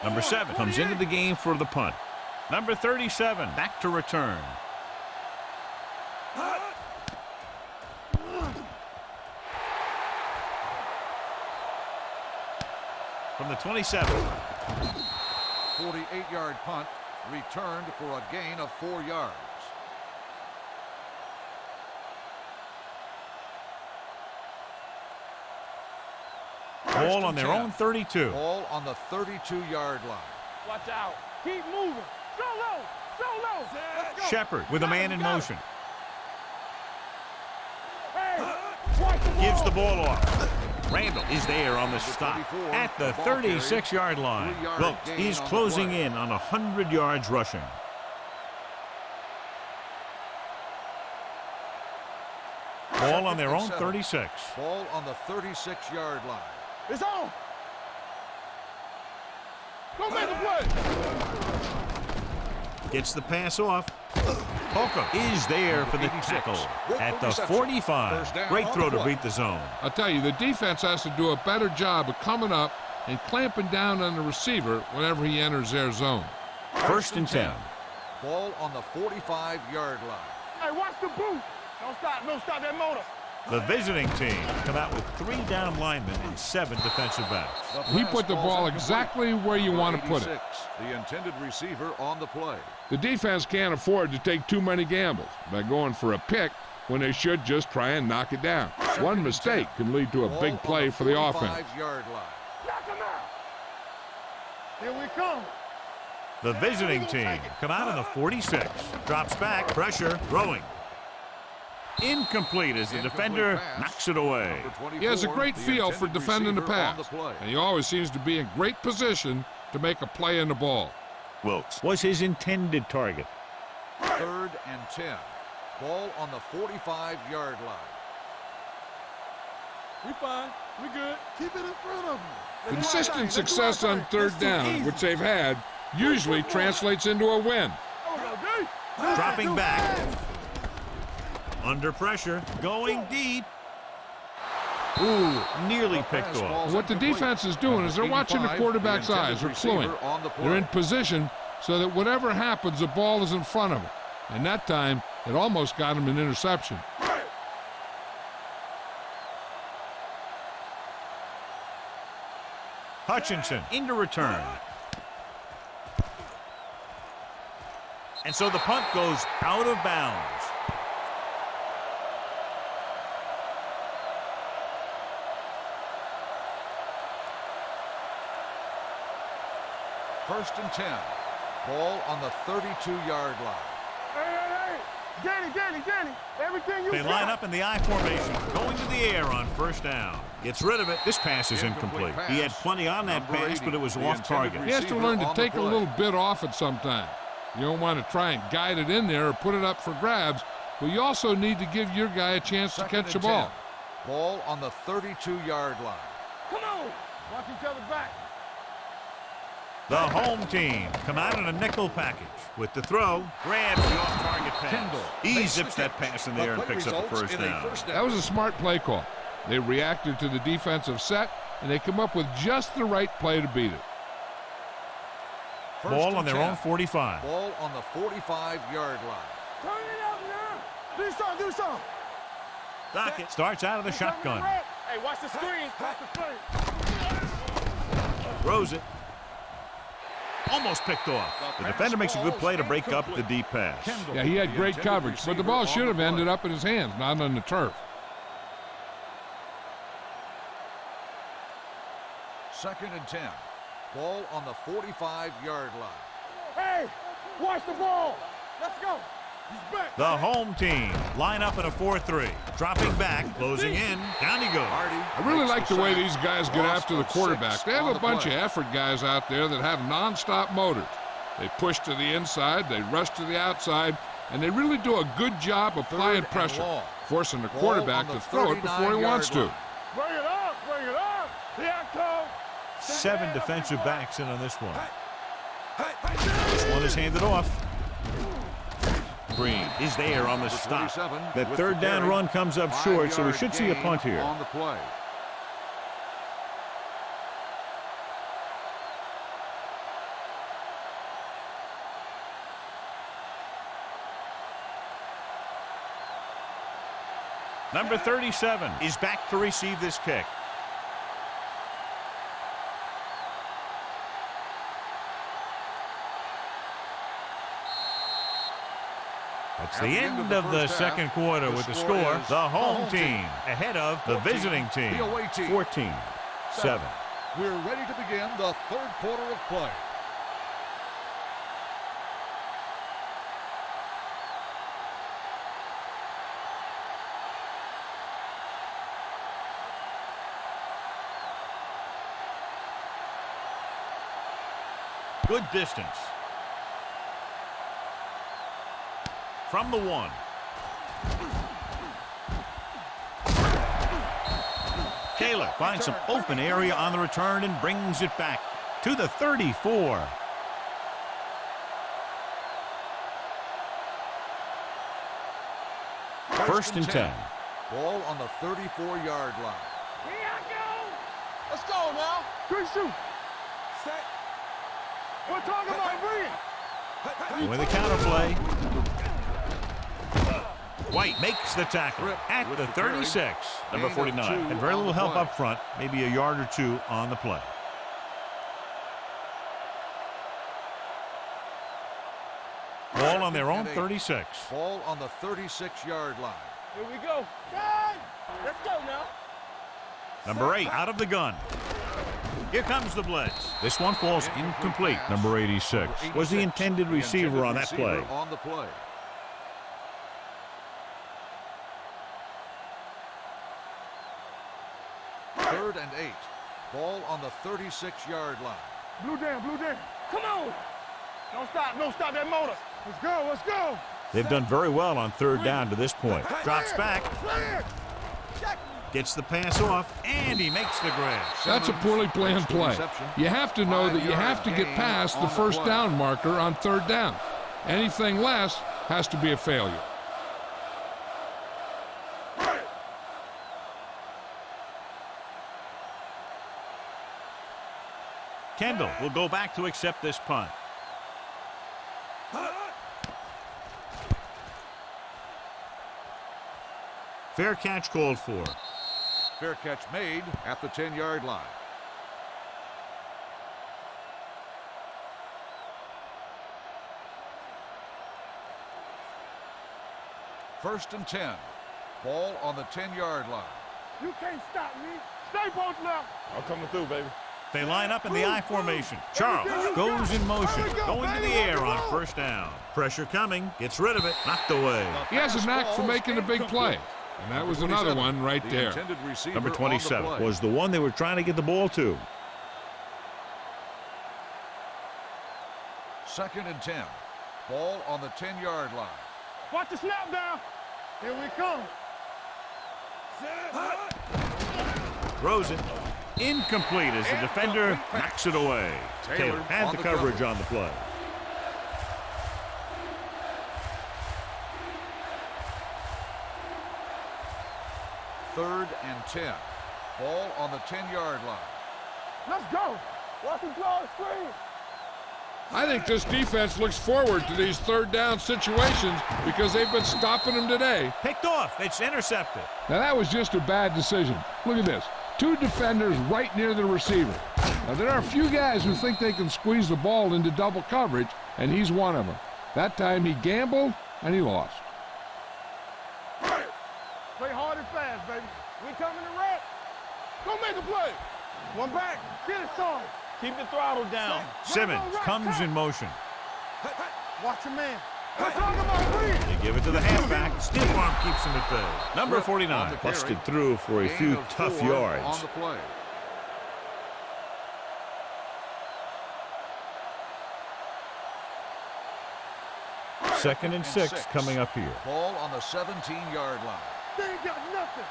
Number 7 comes into the game for the punt. Number 37 back to return. From the 27. 48-yard punt returned for a gain of 4 yards. Ball on their own 32. Ball on the 32-yard line. Watch out. Keep moving. Solo. Solo. Let's go. Shepard with a man in motion. Hey, watch the ball. Gives the ball off. Randall is there on the stop at the 36-yard line. Wilkes is closing in on 100 yards rushing. Ball on their own 36. Ball on the 36-yard line. It's on. Go make a play. Gets the pass off. Holcomb is there for the tackle at the 45. Great throw to beat the zone. I'll tell you, the defense has to do a better job of coming up and clamping down on the receiver whenever he enters their zone. First and 10. Ball on the 45-yard line. Hey, watch the boot. Don't stop that motor. The visiting team come out with 3 down linemen and 7 defensive backs. He put the ball exactly where you want to put it. The intended receiver on the play. The defense can't afford to take too many gambles by going for a pick when they should just try and knock it down. One mistake can lead to a big play for the offense. 45-yard line. Knock him out. Here we come. The visiting team come out on the 46. Drops back, pressure, throwing. Incomplete as the defender knocks it away. He has a great feel for defending the pass, and he always seems to be in great position to make a play in the ball. Wilkes was his intended target. 3rd and 10. Ball on the 45-yard line. We fine. We good. Keep it in front of me. Consistent success on third down, which they've had, usually translates into a win. Dropping back. Under pressure, going deep. Ooh, nearly picked off. What the defense is doing is they're watching the quarterback's eyes. They're cluing. They're in position so that whatever happens, the ball is in front of them. And that time, it almost got him an interception. Hutchinson into return. And so the punt goes out of bounds. First and 10. Ball on the 32-yard line. Hey. Danny. Everything you They line up in the I formation, going to the air on first down. Gets rid of it. This pass is incomplete. He had plenty on that pass, but it was off target. He has to learn to take a little bit off it sometime. You don't want to try and guide it in there or put it up for grabs, but you also need to give your guy a chance to catch the ball. Ball on the 32-yard line. Come on. Watch each other back. The home team come out in a nickel package. With the throw, grabs the off-target pass. He zips that pass in the air and picks up the first down. That was a smart play call. They reacted to the defensive set, and they come up with just the right play to beat it. Ball on their own 45. Ball on the 45-yard line. Turn it up now. Do something. Dockett starts out of the shotgun. Hey, watch the screen. Watch the screen. Throws it. Almost picked off. The defender makes a good play to break up the deep pass. Yeah, he had great coverage, but the ball should have ended up in his hands, not on the turf. 2nd and 10. Ball on the 45-yard line. Hey, watch the ball. Let's go. The home team line up in a 4-3. Dropping back, closing in. Down he goes. I really like the way these guys get after the quarterback. They have a bunch of effort guys out there that have nonstop motors. They push to the inside, they rush to the outside, and they really do a good job applying pressure, forcing the quarterback to throw it before he wants to. Bring it up, bring it up. Here I come. 7 defensive backs in on this one. This one is handed off. Green is there on the stop. That third down run comes up short, so we should see a punt here. On the play. Number 37 is back to receive this kick. That's the end of the second quarter with the score. The home team ahead of the visiting team. 14-7. We're ready to begin the third quarter of play. Good distance. From the 1. Taylor finds some open area on the return and brings it back to the 34. First and 10. Ball on the 34-yard line. Here I go. Let's go now. Good shoot. Set. We're talking about bring it. With the counter play. White makes the tackle at the 36. Number 49. Had very little help up front, maybe a yard or two on the play. Ball on their own 36. Ball on the 36-yard line. Here we go. Good. Let's go now. Number 8 out of the gun. Here comes the blitz. This one falls incomplete. Number 86 was the intended receiver on that play. On the play. Third and 8. Ball on the 36-yard line. Blue down, blue down. Come on. Don't stop that motor. Let's go, let's go. They've done very well on third down to this point. Drops back. Gets the pass off, and he makes the grab. That's a poorly planned play. You have to know that you have to get past the first down marker on third down. Anything less has to be a failure. Kendall will go back to accept this punt. Fair catch called for. Fair catch made at the 10-yard line. First and 10. Ball on the 10-yard line. You can't stop me. Stay both left. I'm coming through, baby. They line up in the I formation. Charles goes in motion, going to the air on first down. Pressure coming, gets rid of it, knocked away. He has a knack for making a big play. And that was another one right there. Number 27 was the one they were trying to get the ball to. Second and 10. Ball on the 10-yard line. Watch the snap down. Here we come. Throws it. Incomplete as the defender knocks it away. Taylor had the coverage on the play. Third and 10. Ball on the 10-yard line. Let's go. Watch him draw a screen. I think this defense looks forward to these third down situations because they've been stopping them today. Picked off. It's intercepted. Now that was just a bad decision. Look at this. 2 defenders right near the receiver. Now there are a few guys who think they can squeeze the ball into double coverage, and he's one of them. That time he gambled and he lost. Play hard and fast, baby. We coming to wreck. Go make a play. One back. Get it, son. Keep the throttle down. Simmons comes in motion. Watch your man. We're talking about breathe. give it to the halfback. Stiff arm keeps him at bay. Number 49 busted through for a few tough yards. On the play. Second and 6 coming up here. Ball on the 17-yard line. They ain't got nothing.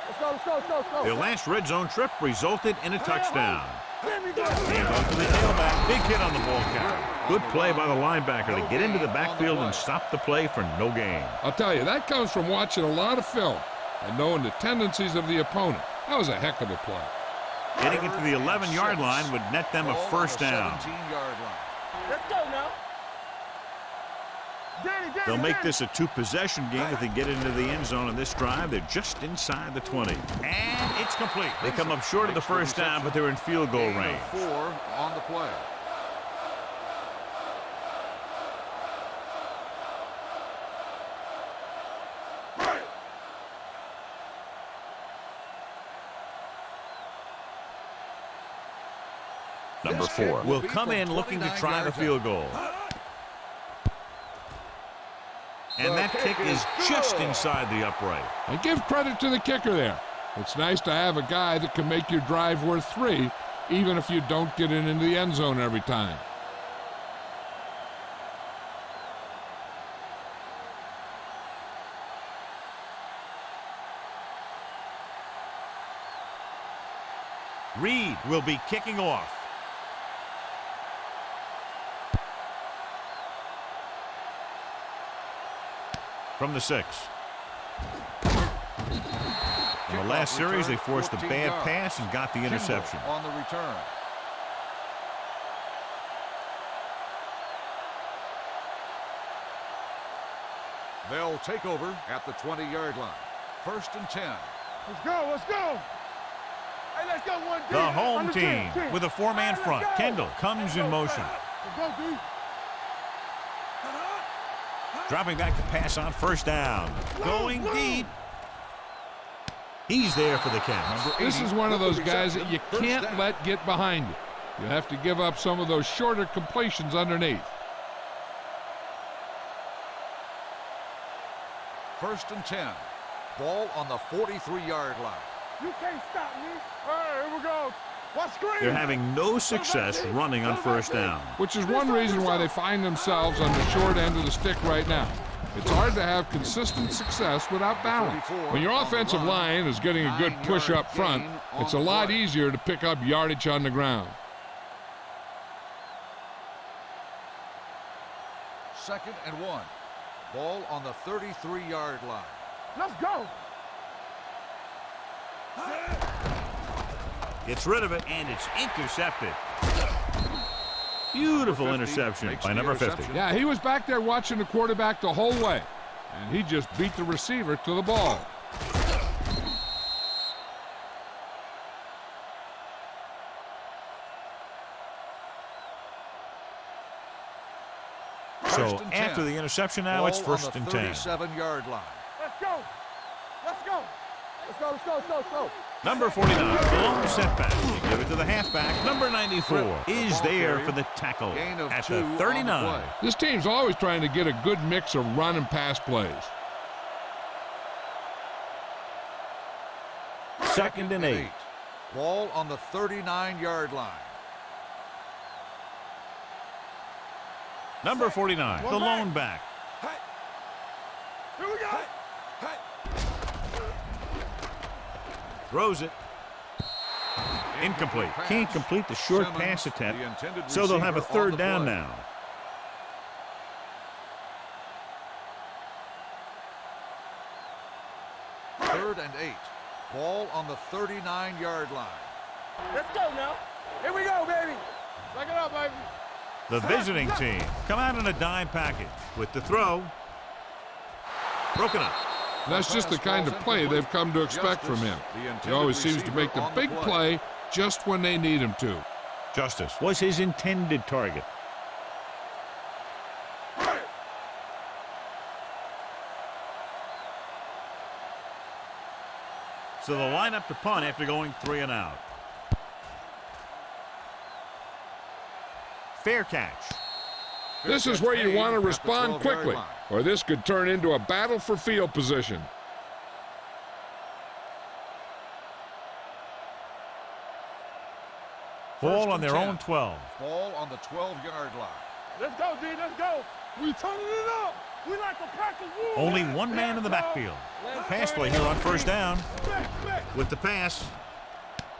Let's go. Their last red zone trip resulted in a touchdown. Let me go. Hand off to the tailback. Big hit on the ball carrier. Good play by the linebacker to get into the backfield and stop the play for no gain. I'll tell you, that comes from watching a lot of film and knowing the tendencies of the opponent. That was a heck of a play. Getting it to the 11-yard line would net them a first down. 17-yard line. Let's go now. They'll make this a two-possession game if they get into the end zone on this drive. They're just inside the 20. And it's complete. They come up short of the first down, but they're in field goal range. 4 on the play. Number 4 will come in looking to try the field goal. And that kick is just inside the upright. And give credit to the kicker there. It's nice to have a guy that can make your drive worth 3, even if you don't get it into the end zone every time. Reed will be kicking off. From the 6. In the last series, they forced a bad pass and got the interception. On the return. They'll take over at the 20-yard line. First and 10. Let's go. Hey, let's go one. The home team with a 4-man front. Kendall comes in motion. Let's go, D. Dropping back to pass on first down. Going deep. He's there for the catch. This is one of those guys that you can't let get behind you. You have to give up some of those shorter completions underneath. First and 10. Ball on the 43-yard line. You can't stop me. All right, here we go. What screen? They're having no success running on first down. Which is one reason why they find themselves on the short end of the stick right now. It's hard to have consistent success without balance. When your offensive line is getting a good push up front, it's a lot easier to pick up yardage on the ground. Second and 1. Ball on the 33-yard line. Let's go. Gets rid of it, and it's intercepted. Beautiful interception by number 50. Yeah, he was back there watching the quarterback the whole way, and he just beat the receiver to the ball. So after the interception now, it's first and 10. 37-yard line. Let's go. Number 49, long setback. They give it to the halfback. Number 94 is there for the tackle at the 39. This team's always trying to get a good mix of run and pass plays. Second and 8. Ball on the 39-yard line. Number 49, the lone back. Here we go. Throws it. Incomplete. Can't complete the short pass attempt, so they'll have a third down now. Third and 8. Ball on the 39-yard line. Let's go now. Here we go, baby. Back it up, baby. The visiting team come out in a dime package with the throw. Broken up. That's just the kind of play they've come to expect from him. He always seems to make the big play just when they need him to. Justice was his intended target. So they'll line up to punt after going 3 and out. Fair catch. This is where you want to respond quickly, or this could turn into a battle for field position. Ball on their own 12. Ball on the 12-yard line. Let's go, D. Let's go. We turning it up. We like a pack of wolves. Only one man in the backfield. Pass play here on first down. With the pass.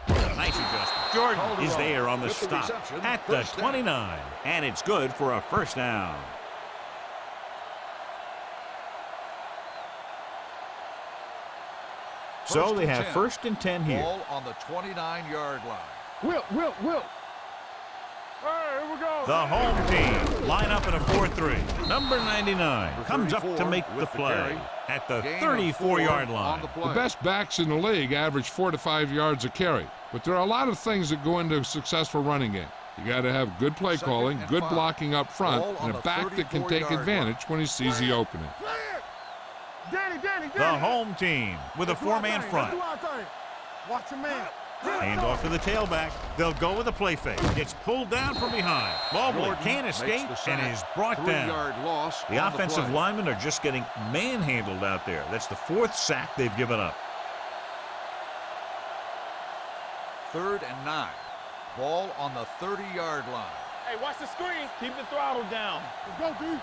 Nice adjustment. Jordan is there on the stop at the 29. And it's good for a first down. So they have 1st and 10 here. Ball on the 29-yard line. Whip. Hey, here we go. The home team line up in a 4-3. Number 99 comes up to make the play at the 34-yard line. The best backs in the league average 4 to 5 yards a carry, but there are a lot of things that go into a successsul running game. You got to have good play calling, good blocking up front, and a back that can take advantage when he sees the opening. Danny. The home team with a 4-man front. Watch your man. Hand off to the tailback. They'll go with a play fake. Gets pulled down from behind. Baldwin can't escape and is brought down. The offensive linemen are just getting manhandled out there. That's the 4th sack they've given up. 3rd and 9. Ball on the 30-yard line. Hey, watch the screen. Keep the throttle down. Let's go, D.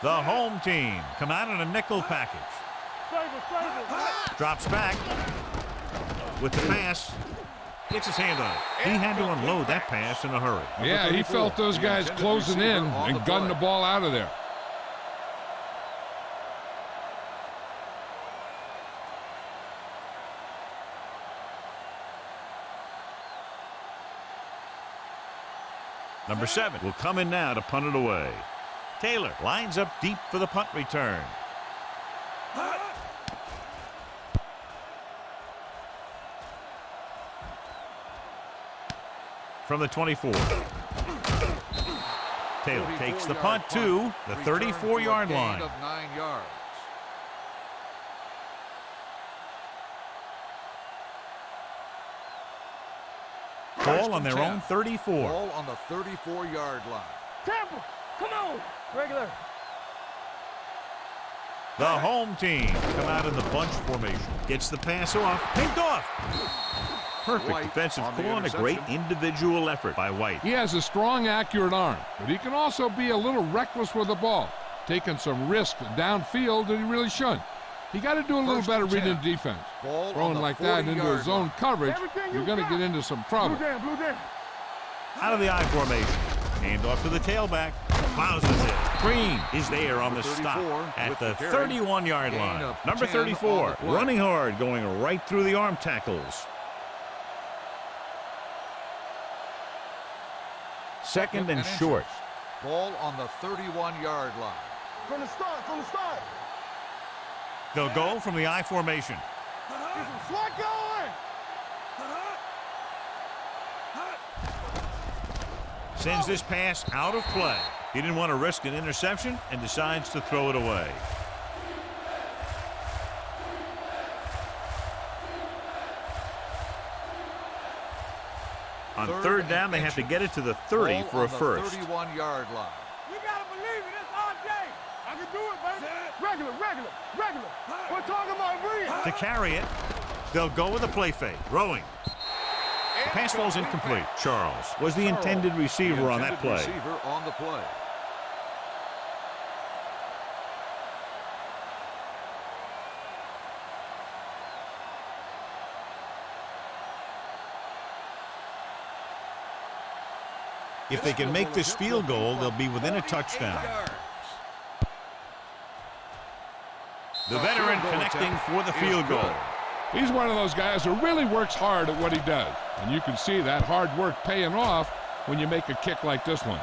The home team come out in a nickel package. Drops back with the pass. Gets his hand on it. He had to unload that pass in a hurry. Yeah, he felt those guys closing in and gunned the ball out of there. Number 7 will come in now to punt it away. Taylor lines up deep for the punt return. From the 24. Taylor takes the punt to the 34-yard line. Of 9 yards. Ball on their own 34. Ball on the 34-yard line. Tampa, come on. Regular. The home team come out in the bunch formation. Gets the pass off. Picked off. Perfect defensive call and a great individual effort by White. He has a strong, accurate arm, but he can also be a little reckless with the ball, taking some risk downfield that he really shouldn't. He got to do a little better reading the defense. Throwing like that into his own coverage, you're going to get into some trouble. Out of the I formation. Hand off to the tailback. Plows it. Green is there on the stop at the 31-yard line. Number 34, running hard, going right through the arm tackles. 2nd and short. Ball on the 31-yard line. From the start. They'll go from the I formation. Slot going. Sends this pass out of play. He didn't want to risk an interception and decides to throw it away. On 3rd down, they have to get it to the 30 for a first. 31-yard line. You gotta believe it. It's our day. I can do it, baby. Regular. We're talking about real. To carry it, they'll go with a play fake. Throwing. The pass falls incomplete. Charles was the intended receiver on that play. If they can make this field goal, they'll be within a touchdown. The veteran connecting for the field goal. He's one of those guys who really works hard at what he does. And you can see that hard work paying off when you make a kick like this one.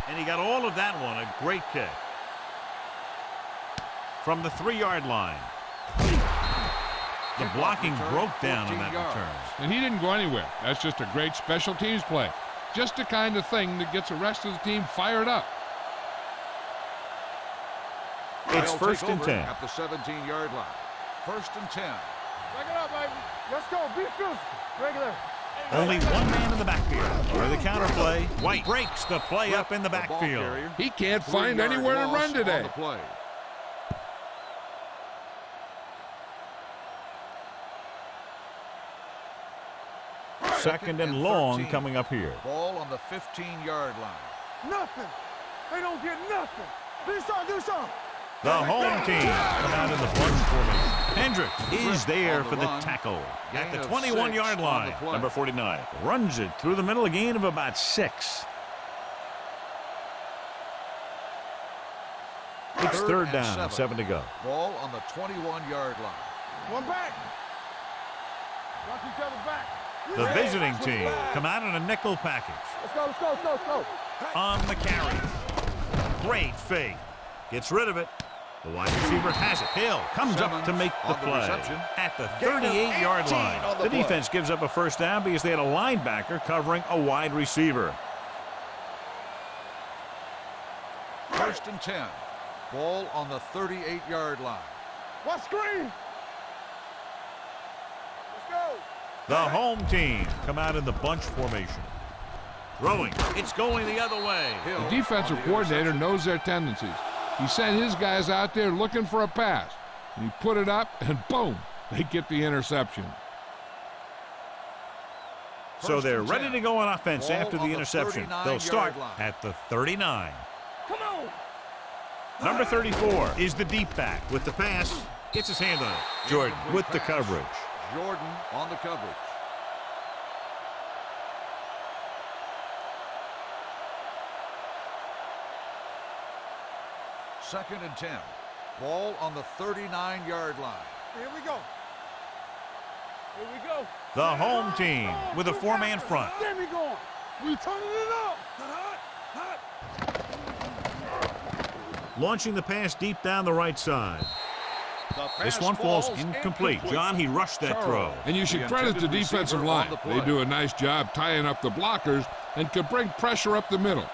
And he got all of that one. A great kick. From the 3-yard line. The blocking broke down on that return. And he didn't go anywhere. That's just a great special teams play. Just the kind of thing that gets the rest of the team fired up. It's They'll first take and over 10. at the 17-yard line. First and 10. Break it up, baby. Let's go. Be physical. Regular. Only one man in the backfield. For the counter play, White breaks the play up in the backfield. He can't find anywhere to run today. Second and long coming up here. Ball on the 15-yard line. Nothing. They don't get nothing. Do something. Do something. The home team come out in the bunch formation. Hendricks is there for the tackle at the 21-yard line. Number 49 runs it through the middle, a gain of about 6. It's third down, 7 to go. Ball on the 21-yard line. One back. Watch each other back. The visiting team come out in a nickel package. Let's go. Let's go. Let's go. Let's go. On the carry. Great fake. Gets rid of it. The wide receiver has it. Hill comes up to make the play at the 38-yard line. The defense gives up a first down because they had a linebacker covering a wide receiver. First and 10. Ball on the 38-yard line. What screen? Let's go. The home team come out in the bunch formation. Throwing. It's going the other way. The defensive coordinator knows their tendencies. He sent his guys out there looking for a pass. And he put it up, and boom, they get the interception. So they're ready to go on offense after the interception. They'll start at the 39. Come on. Number 34 is the deep back with the pass. Gets his hand on it. Jordan with the coverage. Jordan on the coverage. Second and 10. Ball on the 39-yard line. Here we go. Here we go. The home team with a 4-man front. Get me going. We turning it up. Launching the pass deep down the right side. This one falls incomplete. John, he rushed that throw. And you should credit the defensive line. They do a nice job tying up the blockers and can bring pressure up the middle.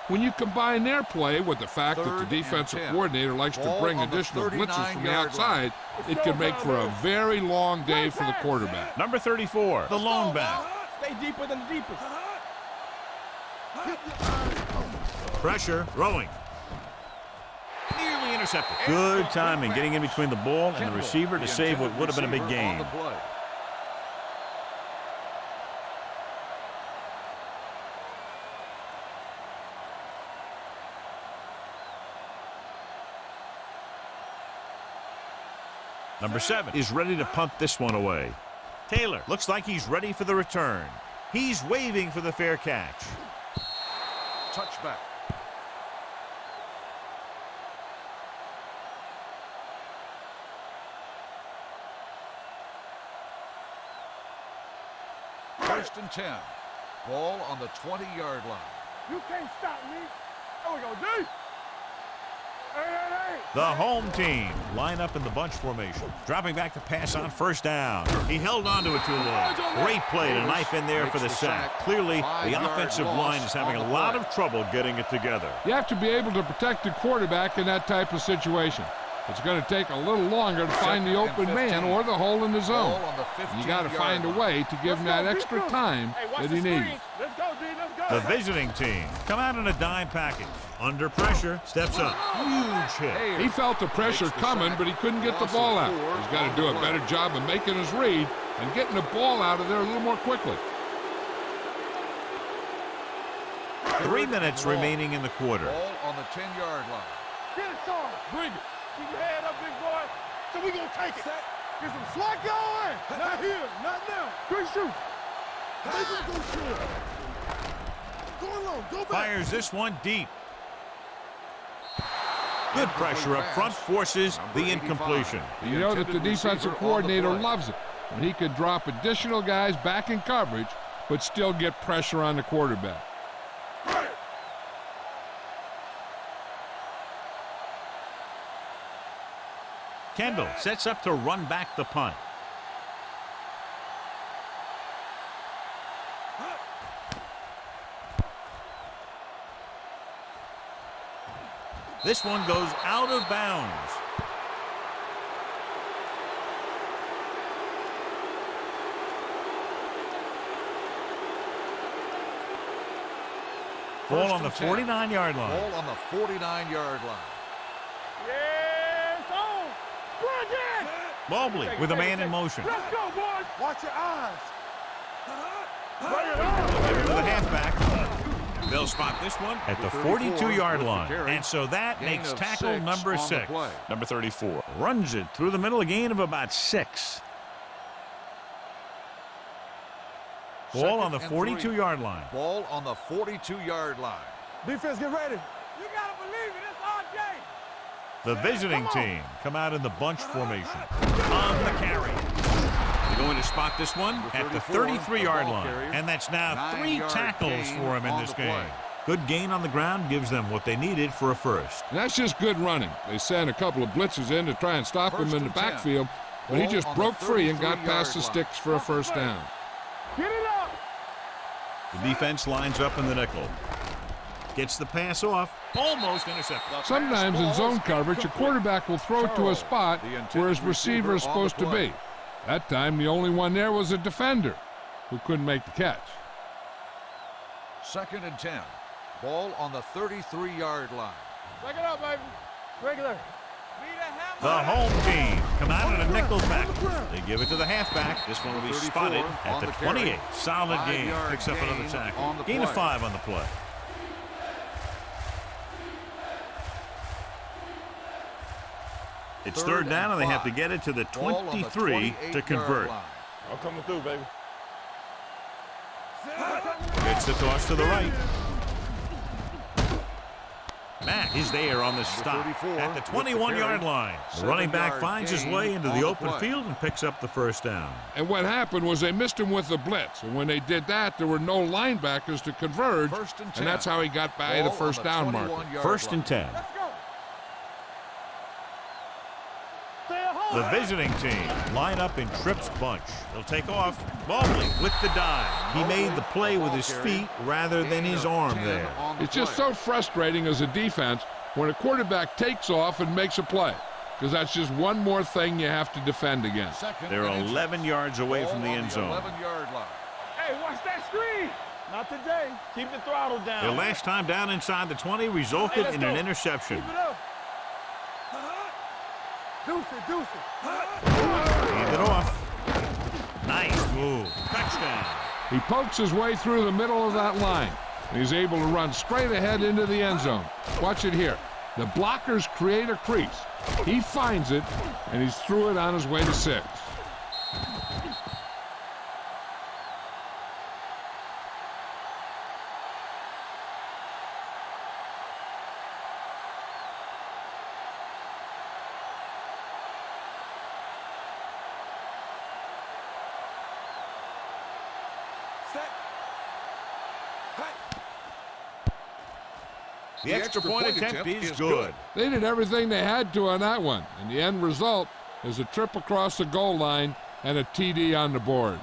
When you combine their play with the fact that the defensive coordinator likes to bring additional blitzes from the outside, it can make for a very long day for the quarterback. Number 34, the lone back. Stay deeper than the deepest. Pressure, throwing. Nearly intercepted. Good timing getting in between the ball and the receiver to save what would have been a big gain. Number 7 is ready to punt this one away. Taylor looks like he's ready for the return. He's waving for the fair catch. Touchback. First and 10. Ball on the 20-yard line. You can't stop me. There we go, D. Hey. The home team line up in the bunch formation. Dropping back to pass on first down. He held on to it too long. Great play to knife in there for the sack. Clearly, the offensive line is having a lot of trouble getting it together. You have to be able to protect the quarterback in that type of situation. It's going to take a little longer to find the open man or the hole in the zone. You got to find a way to give him that extra time that he needs. Let's go, D. Let's go. The visiting team come out in a dime package. Under pressure, steps up. Huge hit. He felt the pressure coming, but he couldn't get the ball out. He's got to do a better job of making his read and getting the ball out of there a little more quickly. 3 minutes remaining in the quarter. Ball on the 10-yard line. Get it, Sean. Bring it. Keep your head up, big boy. So we gonna take it. Get some slack going. Not here. Not now. Great shoot. Make him go shoot. Go along. Go back. Fires this one deep. Good pressure up front forces the incompletion. You know that the defensive coordinator loves it when he could drop additional guys back in coverage but still get pressure on the quarterback. Kendall sets up to run back the punt. This one goes out of bounds. Ball on the 49-yard line. Ball on the 49-yard line. Yes, on. Run again. Mobley with a man in motion. Let's go, boys. Watch your eyes. Give it to the halfback. They'll spot this one at the 42-yard line. And so that makes tackle number 6. Number 34 runs it through the middle, a gain of about 6. Ball on the 42-yard line. Ball on the 42-yard line. Defense, get ready. You got to believe it. It's our day. The visiting team come out in the bunch formation. On the carry. They're going to spot this one at the 33-yard line. And that's now 3 tackles for him in this game. Good gain on the ground gives them what they needed for a first. And that's just good running. They sent a couple of blitzes in to try and stop him in the backfield, but he just broke free and got past the sticks for a first down. Get it up. The defense lines up in the nickel. Gets the pass off. Almost intercepted. Sometimes in zone coverage, a quarterback will throw to a spot where his receiver is supposed to be. That time, the only one there was a defender who couldn't make the catch. 2nd and 10. Ball on the 33-yard line. Break it up, baby. Regular. The home team come out in a nickel back. They give it to the halfback. This one will be spotted at the 28. Solid gain. Picks up another tackle. Gain of 5 on the play. It's 3rd down, and they have to get it to the 23 to convert. I'm coming through, baby. Gets the toss to the right. Mack is there on the stop at the 21-yard line. The running back finds his way into the open field and picks up the first down. And what happened was they missed him with the blitz. And when they did that, there were no linebackers to converge. And that's how he got by the first down marker. 1st and 10. The visiting team line up in Tripp's bunch. They'll take off. Mobley with the dive. He made the play with his feet rather than his arm there. It's just so frustrating as a defense when a quarterback takes off and makes a play, because that's just one more thing you have to defend against. They're 11 yards away from the end zone. 11-yard line. Hey, watch that screen. Not today. Keep the throttle down. Their last time down inside the 20 resulted in an interception. Keep it up. Deuce it. Hand it off. Nice move. Touchdown. He pokes his way through the middle of that line. He's able to run straight ahead into the end zone. Watch it here. The blockers create a crease. He finds it, and he's through it on his way to 6. The extra point attempt is good. They did everything they had to on that one, and the end result is a trip across the goal line and a TD on the board.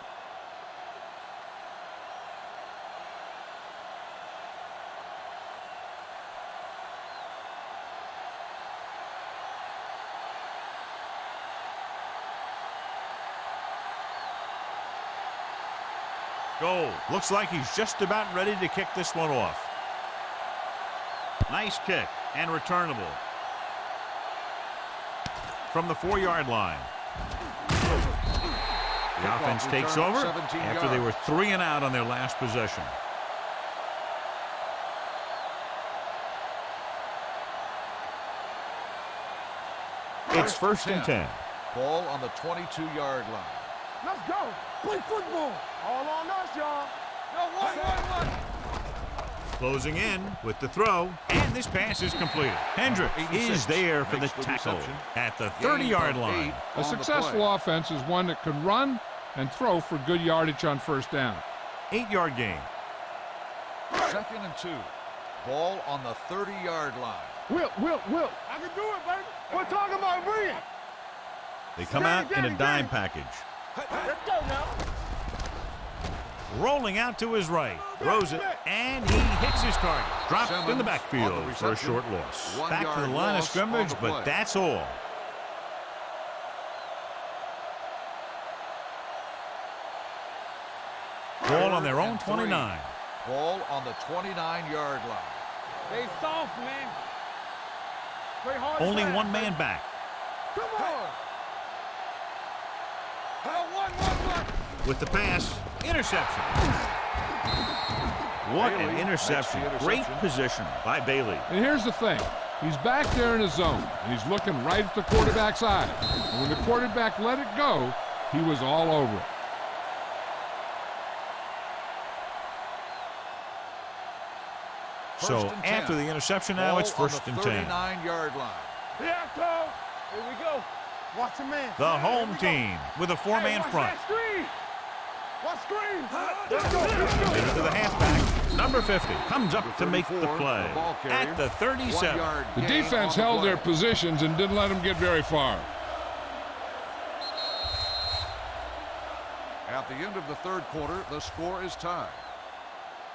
Goal. Looks like he's just about ready to kick this one off. Nice kick and returnable. From the 4-yard line. The offense takes over after they were 3 and out on their last possession. It's 1st and 10. Ball on the 22-yard line. Let's go. Play football. All on us, y'all. No, one. Closing in with the throw, and this pass is completed. Hendrick is there for the tackle at the 30-yard line. A successful offense is one that can run and throw for good yardage on first down. 8-yard gain. 2nd and 2. Ball on the 30-yard line. Will. I can do it, baby. We're talking about bring it. They come out in a dime package. Let's go now. Rolling out to his right. Throws it, and he hits his target. Dropped in the backfield for a short loss. Back to the line of scrimmage, but that's all. Ball on their own 29. Ball on the 29-yard line. Stay soft, man. Play hard. Only one man back. Come on. One. With the pass, interception. What an interception. Great position by Bailey. And here's the thing. He's back there in his zone, and he's looking right at the quarterback's eye. And when the quarterback let it go, he was all over it. So after the interception now, it's first and 10. 39-yard line. Here we go. Watch a man. The home team with a four-man front. Watch screen. Into the halfback. Number 50 comes up to make the play at the 37. The defense held their positions and didn't let them get very far. At the end of the third quarter, the score is tied.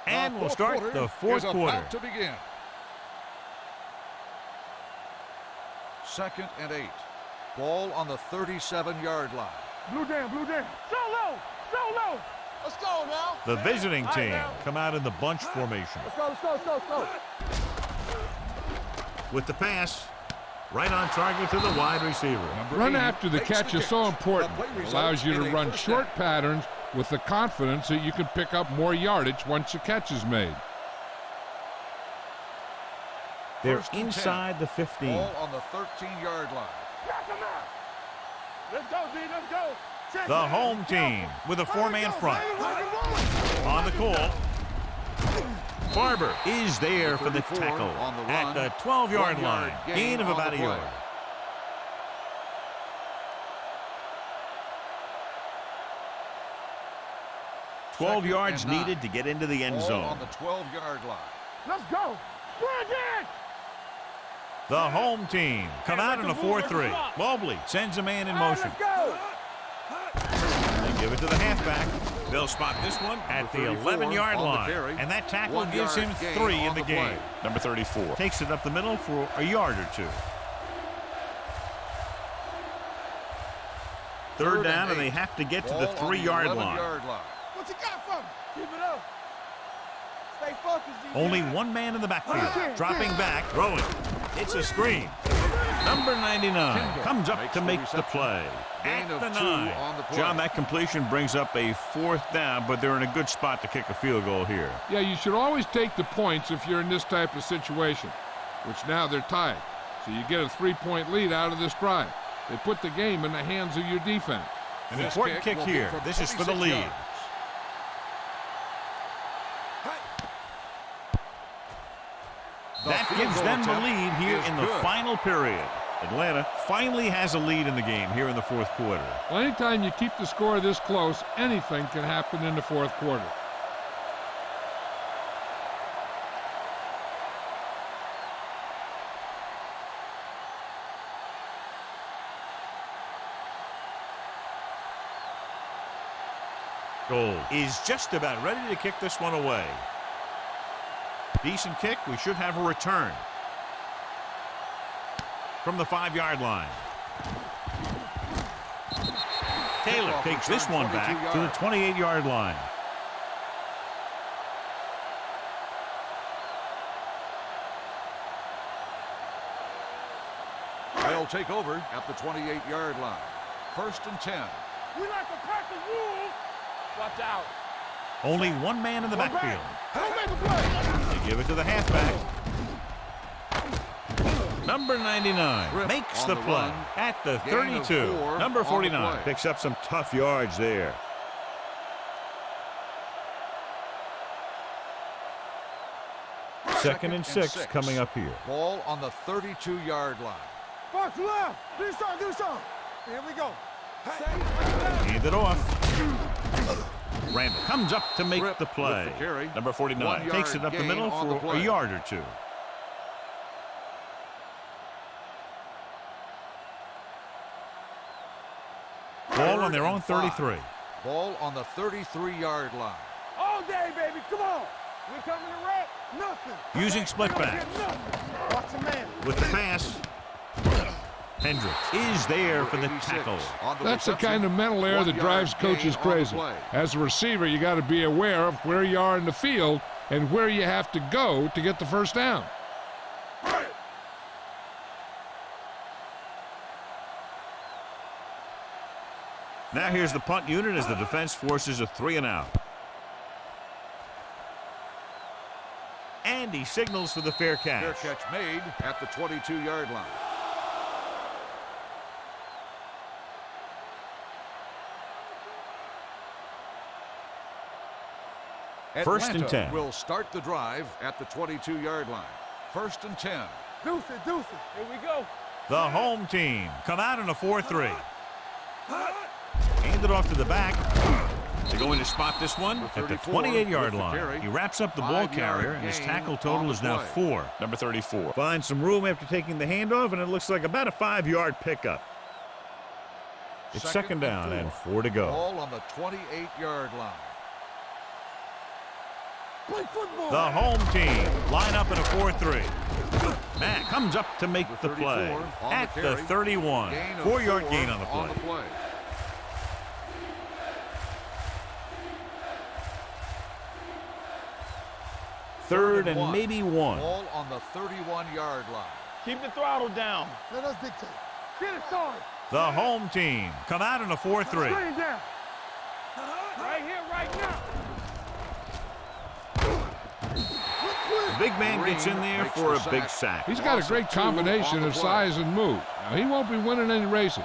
And we'll start the fourth quarter. About to begin. 2nd and 8. Ball on the 37-yard line. Blue down. So low. Let's go now. The visiting team come out in the bunch formation. Let's go. With the pass, right on target to the wide receiver. Run after the catch is so important. It allows you to run short patterns with the confidence that you can pick up more yardage once the catch is made. They're inside the 15. Ball on the 13-yard line. Let's go, D. Let's go. The home team with a four-man front. On the call. Barber is there for the tackle at the 12-yard line. Gain of about a yard. 12 yards needed to get into the end zone. On the 12-yard line. Let's go. Bring it. The home team come out in a 4-3. Mobley sends a man in motion. Let's go. They give it to the halfback. They'll spot this one at the 11-yard line. And that tackle gives him 3 in the game. Number 34 takes it up the middle for a yard or 2. Third down, and they have to get to the 3-yard line. What you got for me? Keep it up. Stay focused, D. Only one man in the backfield. Dropping back, throwing. It's a screen. Number 99 comes up to make the play at the 9. John, that completion brings up a 4th down, but they're in a good spot to kick a field goal here. Yeah, you should always take the points if you're in this type of situation, which now they're tied. So you get a 3-point lead out of this drive. They put the game in the hands of your defense. An important kick here. This is for the lead. That gives them the lead here in the final period. Atlanta finally has a lead in the game here in the 4th quarter. Well, anytime you keep the score this close, anything can happen in the 4th quarter. Gold is just about ready to kick this one away. Decent kick. We should have a return from the 5-yard line. Taylor takes this one back to the 28-yard line. They'll take over at the 28-yard line. 1st and 10. We like to practice rules. Watch out. Only one man in the backfield. Don't make a play. They give it to the halfback. Number 99 makes the play at the 32. Number 49 picks up some tough yards there. Second and 6 coming up here. Ball on the 32-yard line. Box left. Do something. Here we go. Hand it off. Randall comes up to make the play. Number 49 takes it up the middle for a yard or 2. Ball on their own 33. Ball on the 33-yard line. play, baby. Come on. We coming to wreck? Nothing. Using split back. Watch a man. With the pass. Hendricks is there for the tackle. That's the kind of mental error that drives coaches crazy. As a receiver, you got to be aware of where you are in the field and where you have to go to get the first down. Now here's the punt unit as the defense forces a 3-and-out. And he signals for the fair catch. Fair catch made at the 22-yard line. First and 10. Will start the drive at the 22-yard line. First and 10. Deuce it. Here we go. The home team come out in a 4-3. Hand it off to the back. They're going to spot this one at the 28-yard line. He wraps up the ball carrier, and his tackle total is now 4. Number 34. Finds some room after taking the handoff, and it looks like about a 5-yard pickup. It's second down and 4 to go. Ball on the 28-yard line. Play football. The home team line up in a 4-3. Matt comes up to make the play at the 31. 4-yard gain on the play. Third and maybe 1. Ball on the 31-yard line. Keep the throttle down. Let us dictate. Get it started. The home team come out in a 4-3. Straight down. Right here, right now. The big man gets in there for a big sack. He's got a great combination of size and move. Now, he won't be winning any races,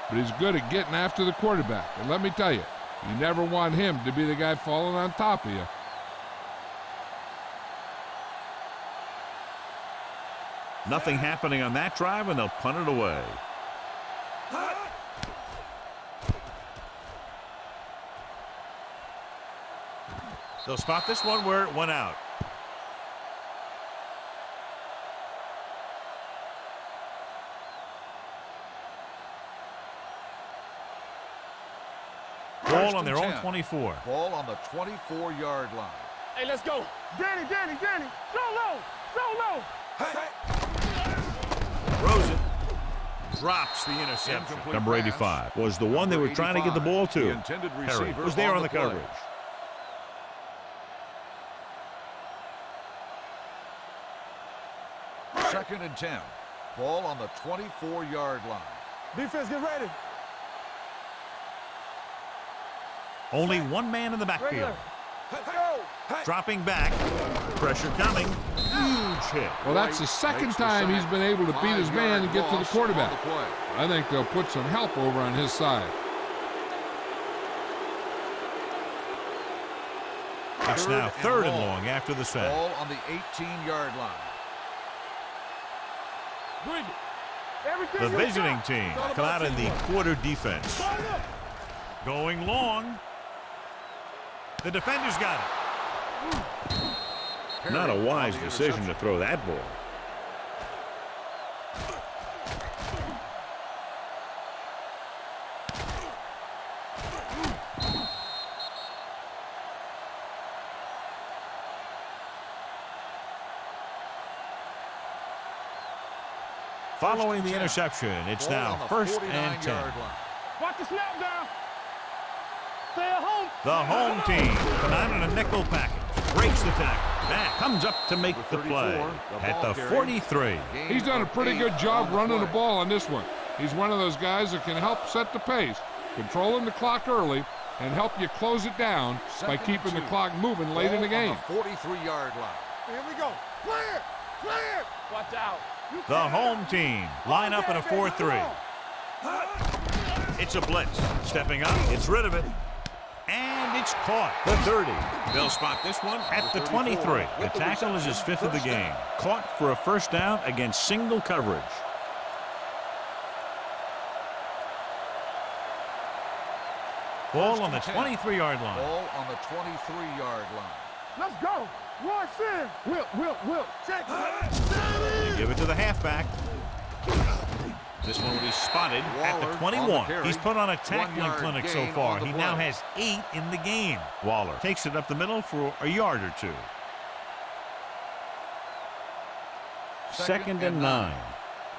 but he's good at getting after the quarterback. And let me tell you, you never want him to be the guy falling on top of you. Nothing happening on that drive, and they'll punt it away. They'll spot this one where it went out. Ball on their own 24. Ball on the 24-yard line. Hey, let's go. Danny. Solo. Throws it. Drops the interception. Number 85 was the one they were trying to get the ball to. Perry was there on the coverage. Second and 10. Ball on the 24-yard line. Defense, get ready. Only one man in the backfield. Dropping back. Pressure coming. Huge hit. Well, that's the second time he's been able to beat his man and get to the quarterback. I think they'll put some help over on his side. It's now third and long after the sack. Ball on the 18-yard line. Bring it. The visiting team come out in the quarter defense. Going long. The defender's got it. Not a wise decision to throw that ball. Following the interception, it's now first and 10. Watch the snap down. Stay at home. The home team come out in a nickel package. Breaks the tackle. Matt comes up to make the play at the 43. He's done a pretty good job running the ball on this one. He's one of those guys that can help set the pace, controlling the clock early, and help you close it down by keeping the clock moving late in the game. 43-yard line. Here we go. Clear. Watch out. The home team line up in a 4-3. It's a blitz. Stepping up, it's rid of it. And it's caught. The 30. They'll spot this one at the 23. The tackle is his 5th of the game. Caught for a first down against single coverage. Ball on the 23-yard line. Ball on the 23-yard line. Let's go. Rush in. Will. Check. They give it to the halfback. This one will be spotted at the Waller 21. carry. He's put on a 1 tackling yard clinic so gain far. on the He play. now has 8 in the game. Waller takes it up the middle for a yard or 2. Second and 9.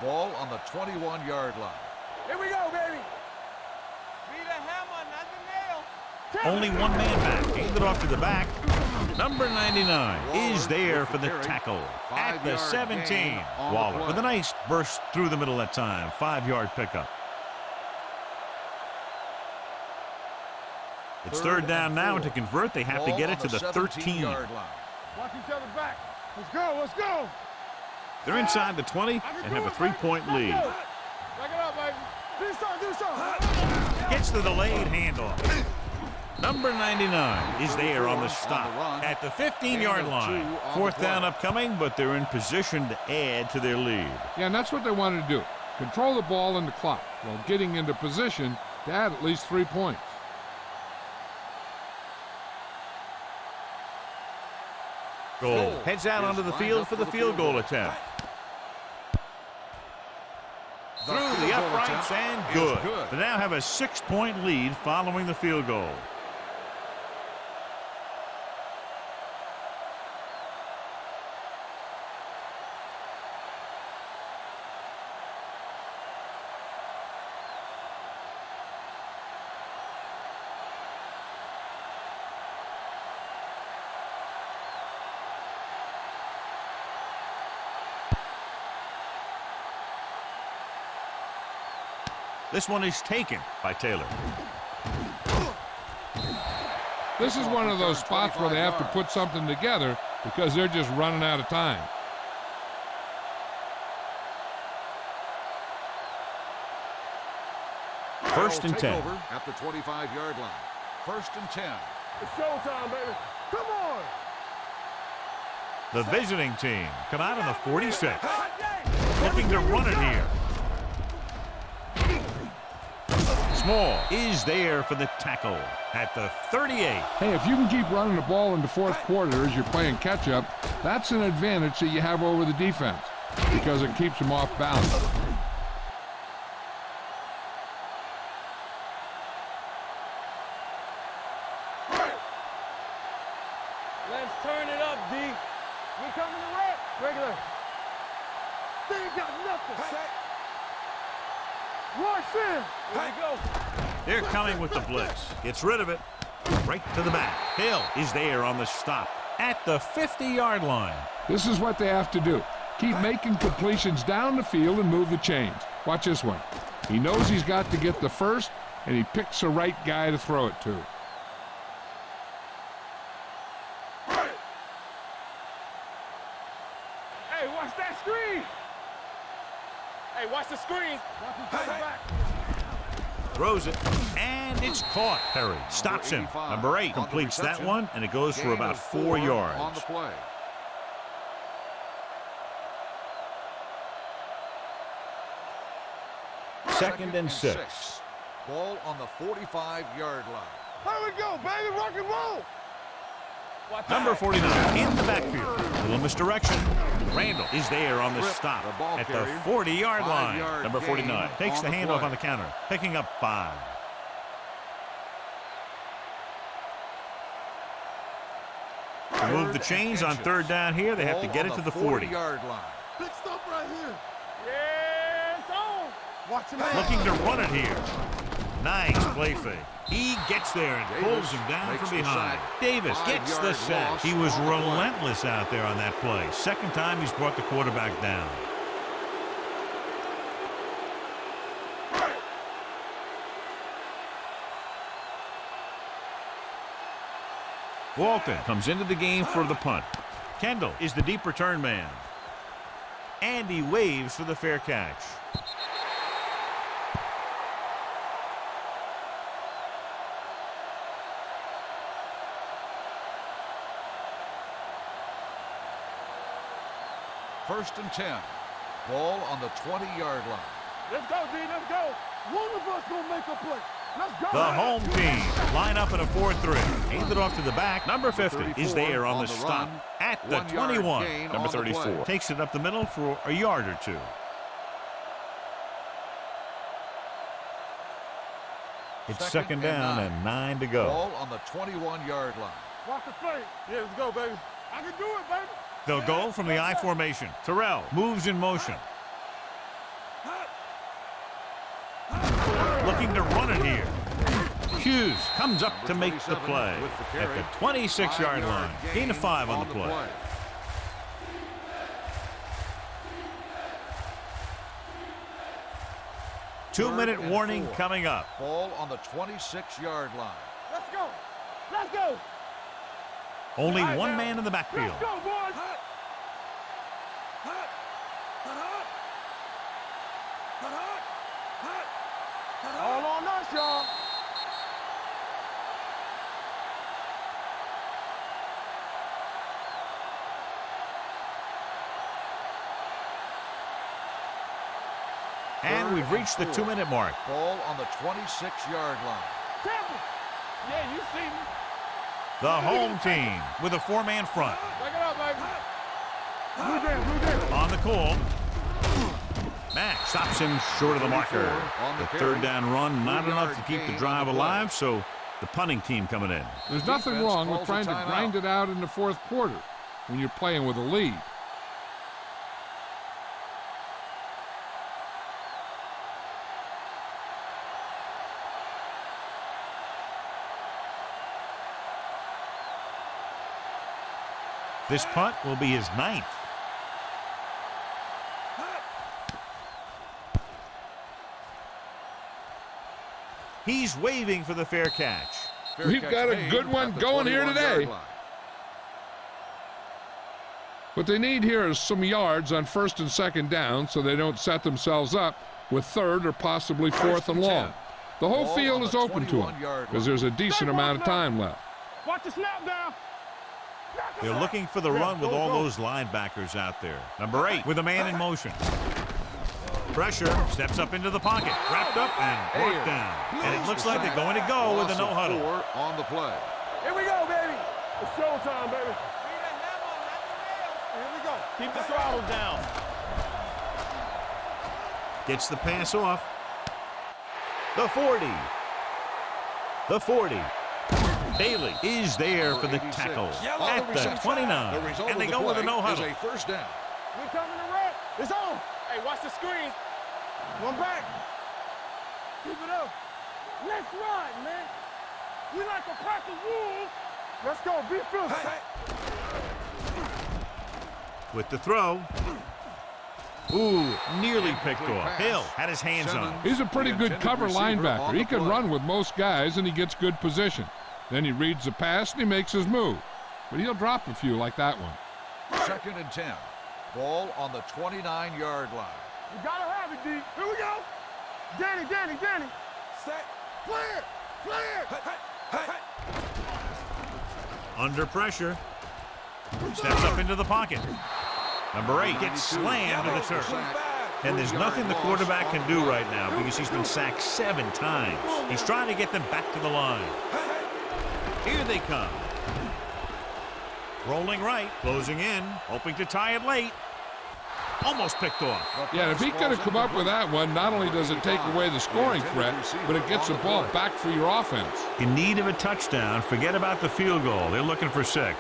Ball on the 21-yard line. Here we go, baby. Be the hammer, not the nail. Only one man back. Hand it off to the back. Number 99 is there for the tackle at the 17. Waller with a nice burst through the middle that time. 5-yard pickup. It's third down now, and to convert, they have to get it to the 13. Watch Watch each other back. Let's go, let's go. They're inside the 20 and have a 3-point lead. Back it up, baby. Do something. Gets the delayed handoff. Number 99 is there on the stop at the 15-yard line. Fourth down upcoming, but they're in position to add to their lead. Yeah, and that's what they wanted to do. Control the ball and the clock while getting into position to add at least 3 points. Goal heads out onto the field for the field goal attempt. Through the uprights and good. They now have a 6-point lead following the field goal. This one is taken by Taylor. This is one of those spots where they have to put something together because they're just running out of time. First and 10. At the 25-yard line. First and 10. It's showtime, baby. Come on. The visiting team come out on the 46. Looking to run it here. Small is there for the tackle at the 38. Hey, if you can keep running the ball in the fourth quarter as you're playing catch-up, that's an advantage that you have over the defense because it keeps them off balance. Let's turn it up, D. We coming to wreck. Regular. They ain't got nothing. Rush in. Here we go. They're coming with the blitz. Gets rid of it. Right to the back. Hill is there on the stop at the 50-yard line. This is what they have to do. Keep making completions down the field and move the chains. Watch this one. He knows he's got to get the first, and he picks the right guy to throw it to. Hey, watch that screen. Hey, watch the screen. Watch each other back. Throws it, and it's caught. Perry stops him. Number 8 completes that one, and it goes for about 4 yards. On the play. Second and 6. Ball on the 45-yard line. Here we go, baby. Rock and roll. Number 49 in the backfield. A little misdirection. Randall is there on the stop at the 40-yard line. Number 49 takes the handoff on the counter, picking up 5. To move the chains on third down here, they have to get it to the 40. 40-yard line. Big stop right here. Yeah, it's on. Watch him out. Looking to run it here. Nice play fake. He gets there and pulls him down from behind. Davis gets the sack. He was relentless out there on that play. Second time he's brought the quarterback down. Walton comes into the game for the punt. Kendall is the deep return man. And he waves for the fair catch. First and 10. Ball on the 20-yard line. Let's go, D. Let's go. One of us gonna make a play. Let's go. The home team line up in a 4-3. Hand it off to the back. Number 50 is there on the stop at the 21. Number 34 takes it up the middle for a yard or 2. It's second down and 9 to go. Ball on the 21-yard line. Watch the play. Yeah, let's go, baby. I can do it, baby. They'll go from the I formation. Terrell moves in motion. Looking to run it here. Hughes comes up to make the play at the 26-yard line. Gain of 5 on the play. 2-minute warning coming up. Ball on the 26-yard line. Let's go. Let's go. Only one man in the backfield. Let's go, boys. All on us, y'all. And we've reached the 2-minute mark. Ball on the 26-yard line. Temple. Yeah, you see me. The home team with a 4-man front. Back it up, baby. Blue down. On the call. Mack stops him short of the marker. The third down run, not enough to keep the drive alive, so the punting team coming in. There's nothing wrong with trying to grind it out in the fourth quarter when you're playing with a lead. This punt will be his 9th. He's waving for the fair catch. We've got a good one going here today. What they need here is some yards on first and second down so they don't set themselves up with third or possibly fourth and long. The whole field is open to them because there's a decent amount of time left. Watch the snap down. They're looking for the run with all those linebackers out there. Number 8 with a man in motion. Pressure, steps up into the pocket, wrapped up and brought down. And it looks like they're going to go with a no huddle. On the play. Here we go, baby. It's showtime, baby. Here we go. Keep the throttle down. Gets the pass off. The 40. The 40. Bailey is there for the tackle at the 29. And they go with a no huddle. First down. We're coming to red. It's on. Hey, watch the screen. One back. Keep it up. Let's run, man. We like a pack of wolves. Let's go. Be physical. With the throw. Ooh, nearly picked off. Hill had his hands on him. He's a pretty good cover linebacker. He can run with most guys, and he gets good position. Then he reads the pass, and he makes his move. But he'll drop a few like that one. Second and 10. Ball on the 29-yard line. We gotta have it, D. Here we go. Danny. Set. Clear. Under pressure. Steps up into the pocket. Number 8 gets slammed to the turf. And there's nothing the quarterback can do right now because he's been sacked 7 times. He's trying to get them back to the line. Here they come. Rolling right, closing in, hoping to tie it late. Almost picked off. Yeah, if he could have come up with that one, not only does it take away the scoring threat, but it gets the ball back for your offense. In need of a touchdown, forget about the field goal. They're looking for 6. Watch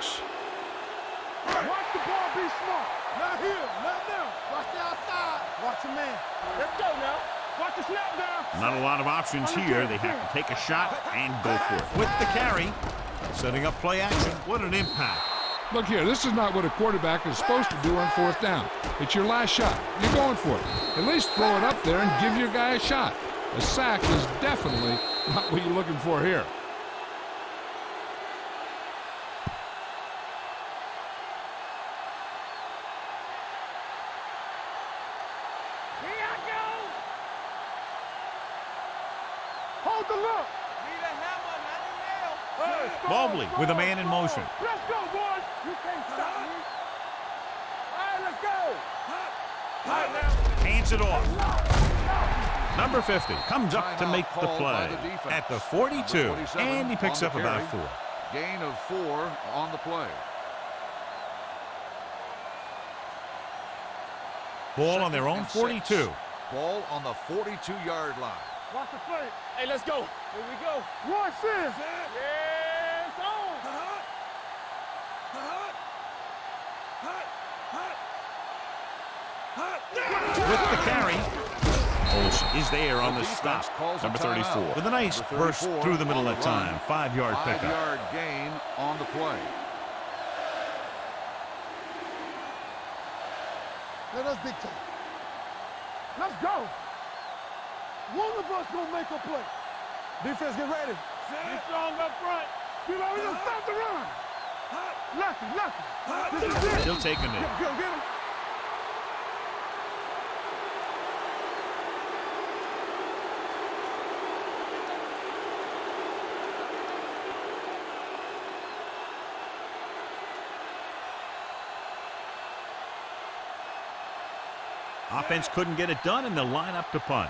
the ball, be smart. Not here, not now. Watch the outside. Watch your man. Let's go now. Watch the snap down. Not a lot of options here. They have to take a shot and go for it. With the carry, setting up play action. What an impact. Look here, this is not what a quarterback is supposed to do on fourth down. It's your last shot. You're going for it. At least throw it up there and give your guy a shot. A sack is definitely not what you're looking for here. Here I go. Hold the look. Need a hammer, not a nail. Mobley with a man in motion. Let's go, boys. You can't stop me. All right, let's go. All right, now. Hands it off. Number 50 comes up to make the play at the 42. And he picks up about 4. Gain of 4 on the play. Ball on their own 42. Ball on the 42-yard line. Watch the play. Hey, let's go. Here we go. Watch this. Yeah, it's on. With the carry. Olsen is there on the stop. Number 34. With a nice burst through the middle that time. 5-yard pickup. 5-yard gain on the play. Let us dictate. Let's go. One of us gonna make a play. Defense, get ready. Be strong up front. You know, we gonna stop the run. Lucky. This is it. He'll take a knee. Get him. Offense couldn't get it done, and they'll line up to punt.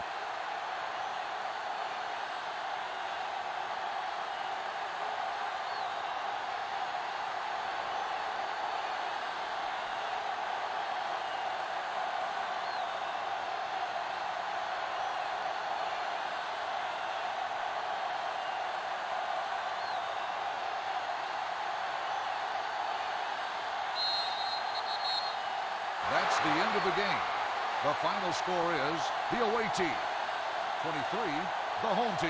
That's the end of the game. The final score is the away team 23, the home team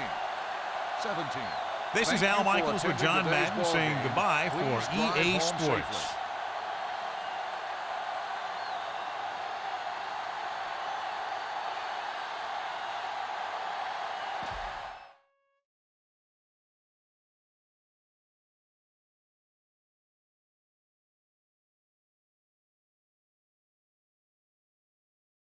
17. This is Thank Al you for Michaels with attending John today's Madden ball saying game. goodbye Please for drive EA home Sports. safely.